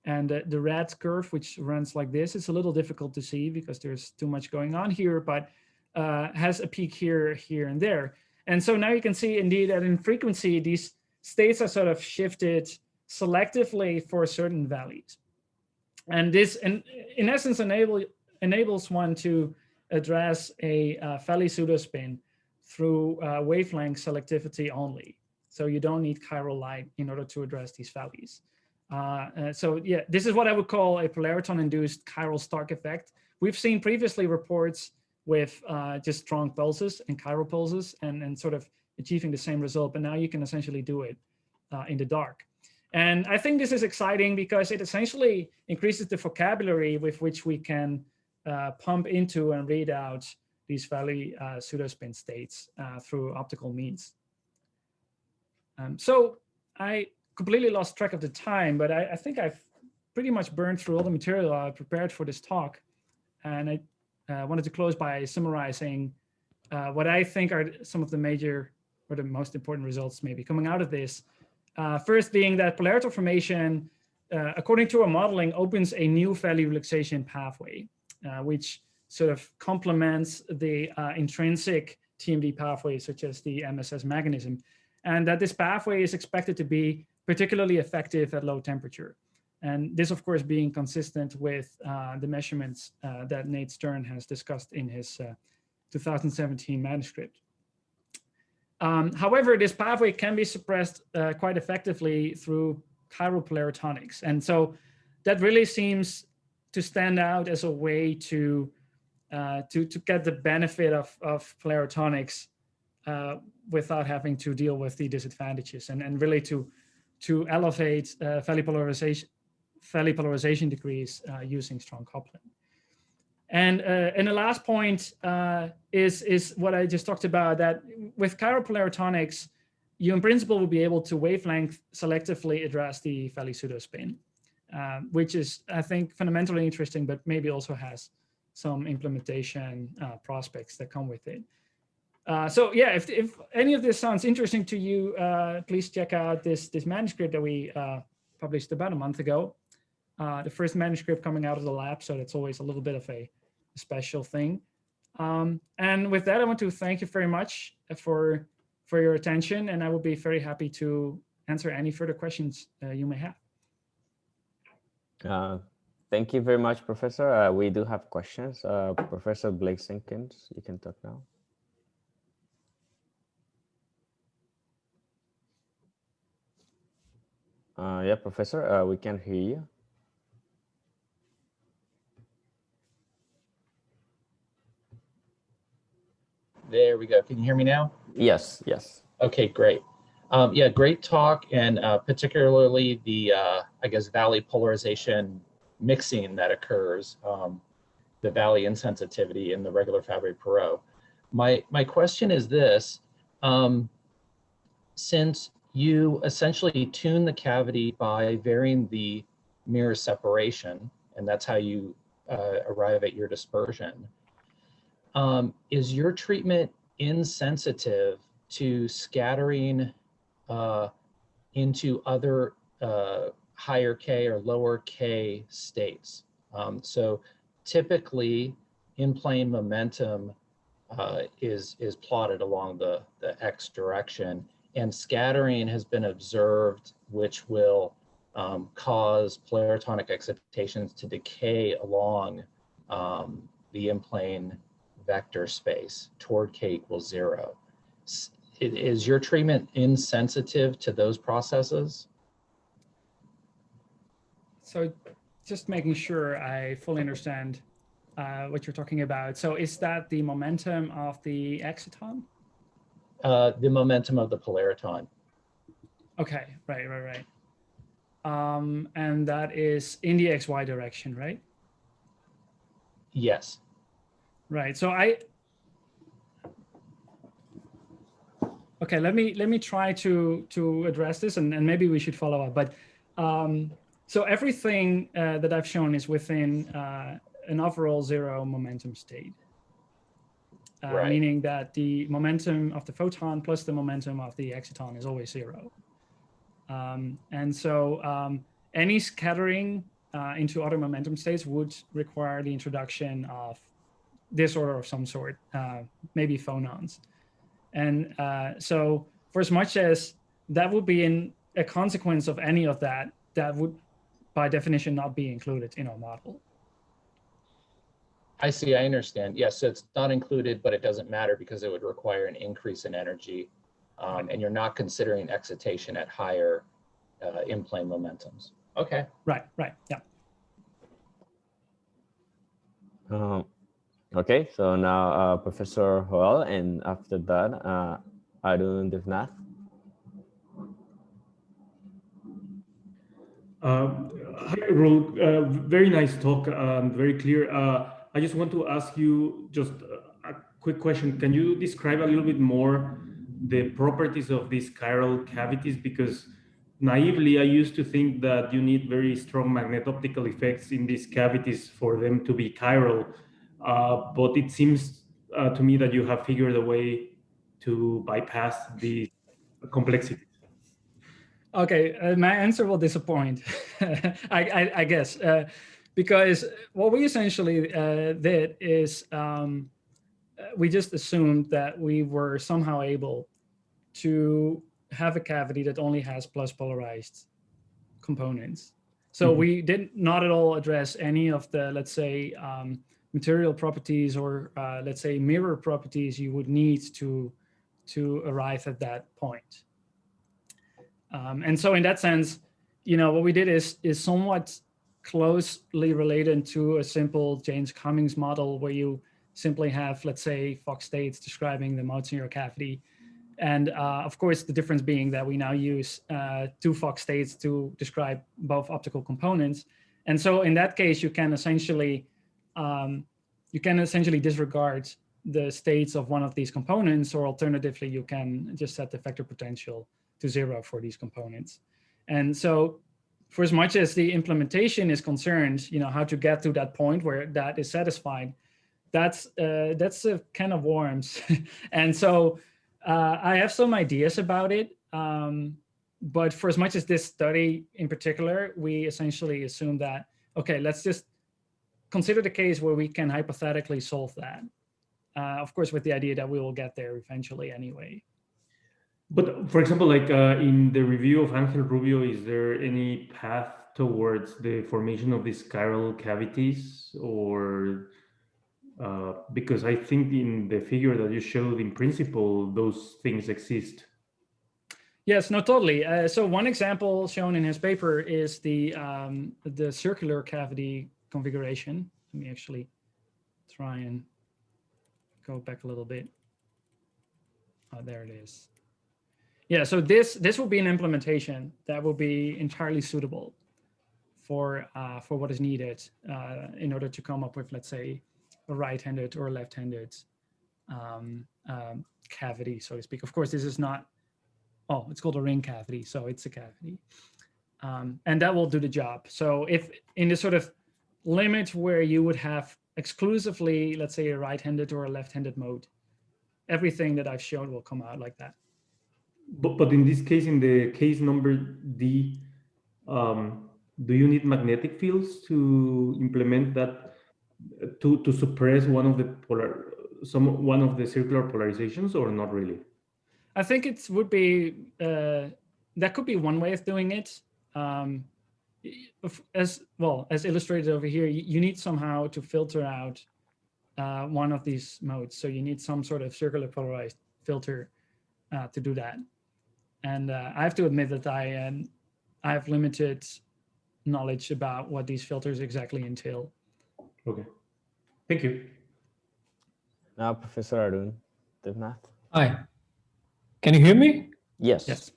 and the red curve, which runs like this, is a little difficult to see because there's too much going on here, but has a peak here, and there. And so now you can see indeed that in frequency, these states are sort of shifted selectively for certain values. And this, in essence, enables one to address a valley pseudospin through wavelength selectivity only. So you don't need chiral light in order to address these values. So yeah, this is what I would call a polariton-induced chiral Stark effect. We've seen previously reports with just strong pulses and chiral pulses and sort of achieving the same result, but now you can essentially do it in the dark. And I think this is exciting because it essentially increases the vocabulary with which we can pump into and read out these valley pseudospin states through optical means. So I completely lost track of the time, but I think I've pretty much burned through all the material I prepared for this talk. And I wanted to close by summarizing what I think are some of the major or the most important results maybe coming out of this. First being that polariton formation, according to our modeling, opens a new valley relaxation pathway, which sort of complements the intrinsic TMD pathway, such as the MSS mechanism, and that this pathway is expected to be particularly effective at low temperature. And this, of course, being consistent with the measurements that Nate Stern has discussed in his 2017 manuscript. However, this pathway can be suppressed quite effectively through chiral polaritonics. And so that really seems to stand out as a way to get the benefit of polaritonics without having to deal with the disadvantages, and really to elevate valley polarization degrees using strong coupling. And the last point is what I just talked about, that with chiral polaritonics, you in principle will be able to wavelength selectively address the valley pseudospin, which is, I think, fundamentally interesting, but maybe also has some implementation prospects that come with it. So yeah, if any of this sounds interesting to you, please check out this manuscript that we published about a month ago. The first manuscript coming out of the lab, so that's always a little bit of a special thing. And with that, I want to thank you very much for your attention, and I will be very happy to answer any further questions you may have. Thank you very much, Professor. We do have questions. Professor Blake Sinkins, you can talk now. Yeah, Professor, we can hear you. There we go. Can you hear me now? Yes, yes. Okay, great. Yeah, great talk, and particularly the, I guess, valley polarization mixing that occurs, the valley insensitivity in the regular Fabry-Perot. My question is this: since you essentially tune the cavity by varying the mirror separation, and that's how you arrive at your dispersion, is your treatment insensitive to scattering into other higher K or lower K states? So typically in-plane momentum is plotted along the X direction, and scattering has been observed, which will cause polaritonic excitations to decay along the in-plane vector space toward K equals 0. Is your treatment insensitive to those processes? So just making sure I fully understand what you're talking about. So is that the momentum of the exciton? The momentum of the polariton. Okay, right. And that is in the XY direction, right? Yes. Right. So okay, let me try to address this, and maybe we should follow up. But so everything that I've shown is within an overall 0 momentum state, Right. Meaning that the momentum of the photon plus the momentum of the exciton is always 0. And so any scattering into other momentum states would require the introduction of disorder of some sort, maybe phonons. And so for as much as that would be a consequence of any of that, that would by definition not be included in our model. I see, I understand. Yes, so it's not included, but it doesn't matter because it would require an increase in energy. And you're not considering excitation at higher in-plane momentums. Okay. Right, yeah. Okay, so now Professor Roel, and after that, Arun Devnath. Hi, Roel. Very nice talk, very clear. I just want to ask you just a quick question. Can you describe a little bit more the properties of these chiral cavities? Because naively, I used to think that you need very strong magnet-optical effects in these cavities for them to be chiral. But it seems to me that you have figured a way to bypass the complexity. Okay, my answer will disappoint, I guess, because what we essentially did is we just assumed that we were somehow able to have a cavity that only has plus polarized components. So we did not at all address any of the, let's say, material properties or let's say mirror properties you would need to arrive at that point. And so in that sense, what we did is somewhat closely related to a simple James-Cummings model where you simply have, let's say, Fock states describing the modes in your cavity. And of course, the difference being that we now use two Fock states to describe both optical components. And so in that case, you can essentially disregard the states of one of these components, or alternatively, you can just set the vector potential to 0 for these components. And so for as much as the implementation is concerned, how to get to that point where that is satisfied, that's a can of worms. And so I have some ideas about it. But for as much as this study in particular, we essentially assume that, okay, let's just consider the case where we can hypothetically solve that. Of course, with the idea that we will get there eventually anyway. But for example, like in the review of Angel Rubio, is there any path towards the formation of these chiral cavities? Or because I think in the figure that you showed, in principle, those things exist. Yes, no, totally. So one example shown in his paper is the circular cavity configuration. Let me actually try and go back a little bit. Oh, there it is. Yeah, so this will be an implementation that will be entirely suitable for what is needed in order to come up with, let's say, a right-handed or left-handed cavity, so to speak. Of course, this is not, it's called a ring cavity, so it's a cavity. And that will do the job. So if in the sort of limit where you would have exclusively, let's say, a right-handed or a left-handed mode, everything that I've shown will come out like that. But in this case, in the case number D, do you need magnetic fields to implement that, to suppress one of the circular polarizations, or not really? I think it would be that could be one way of doing it. As illustrated over here, you need somehow to filter out one of these modes. So you need some sort of circular polarized filter to do that. And I have to admit that I have limited knowledge about what these filters exactly entail. Okay, thank you. Now, Professor Arun, the math. Hi, can you hear me? Yes. Yes.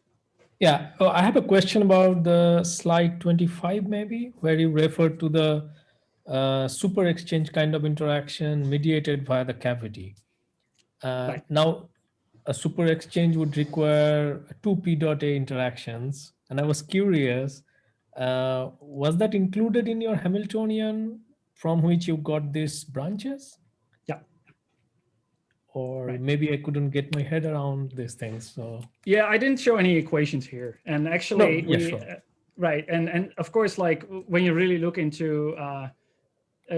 Yeah, I have a question about the slide 25, maybe, where you refer to the super exchange kind of interaction mediated via the cavity. Right. Now, a super exchange would require two P dot A interactions. And I was curious, was that included in your Hamiltonian from which you got these branches? Yeah. Or right. Maybe I couldn't get my head around these things. So yeah, I didn't show any equations here. And actually, sure. Right. And of course, like when you really look into,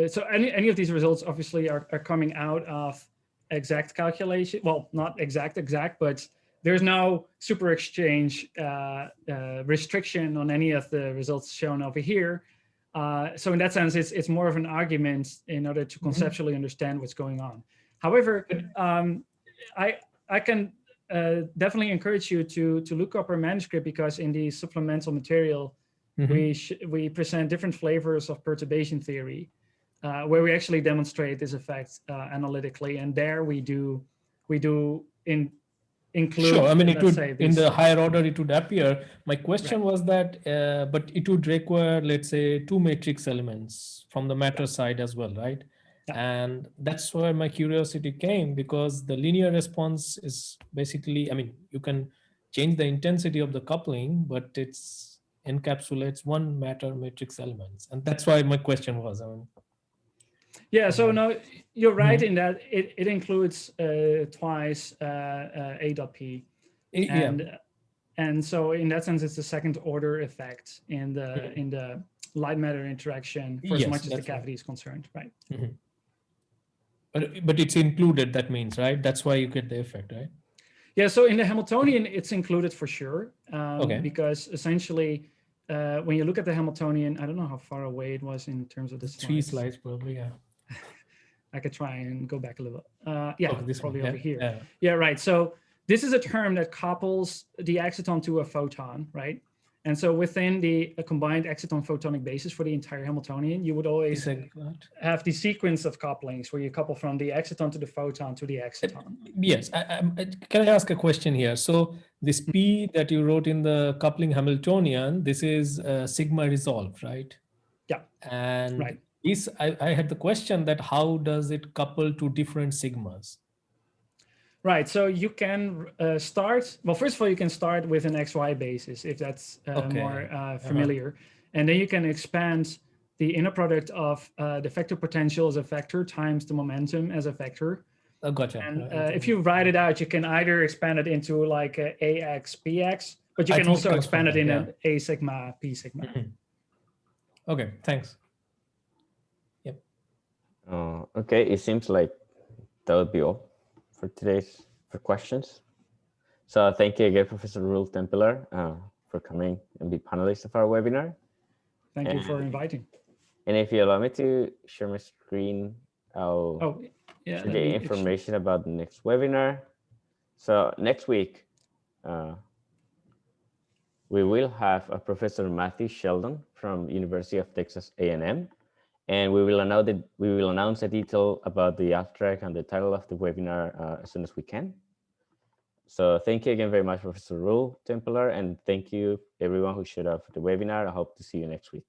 so any of these results obviously are coming out of exact calculation. Well, not exact, but there's no super exchange restriction on any of the results shown over here. So in that sense, it's more of an argument in order to conceptually understand what's going on. However, I can definitely encourage you to look up our manuscript, because in the supplemental material, we present different flavors of perturbation theory, where we actually demonstrate this effect analytically, and there we do include. Sure, I mean, it would, say, in the higher order, it would appear. My question was that, but it would require, let's say, two matrix elements from the matter side as well, right? Yeah. And that's where my curiosity came, because the linear response is basically, I mean, you can change the intensity of the coupling, but it's encapsulates one matter matrix elements. And that's why my question was, yeah, so no, you're right in that it includes twice A dot P. And so in that sense, it's a second order effect in the light matter interaction for as much as the cavity is concerned, right? But it's included, that means, right? That's why you get the effect, right? Yeah, so in the Hamiltonian, it's included for sure. Okay. Because essentially, when you look at the Hamiltonian, I don't know how far away it was in terms of the slides. 3 slides probably, yeah. I could try and go back a little. This probably one, over here. Yeah, right. So this is a term that couples the exciton to a photon, right? And so within the combined exciton photonic basis for the entire Hamiltonian, you would always have the sequence of couplings where you couple from the exciton to the photon to the exciton. Yes. Can I ask a question here? So this P that you wrote in the coupling Hamiltonian, this is sigma resolved, right? Yeah. And right. This, I had the question that how does it couple to different sigmas? Right, so you can start, well, first of all, you can start with an XY basis if that's more familiar. And then you can expand the inner product of the vector potential as a vector times the momentum as a vector. Gotcha. And if you write it out, you can either expand it into like AX, PX, but you can also expand it in an A sigma, P sigma. Okay, thanks. Yep. Okay, it seems like that would be all for today's questions. So thank you again, Professor Roel Tempelaar, for coming and be panelist of our webinar. Thank you for inviting. And if you allow me to share my screen, I'll share the information about the next webinar. So next week, we will have Professor Matthew Sheldon from University of Texas A&M. And we will announce the detail about the abstract and the title of the webinar as soon as we can. So thank you again very much, Professor Roel Tempelaar, and thank you everyone who showed up for the webinar. I hope to see you next week.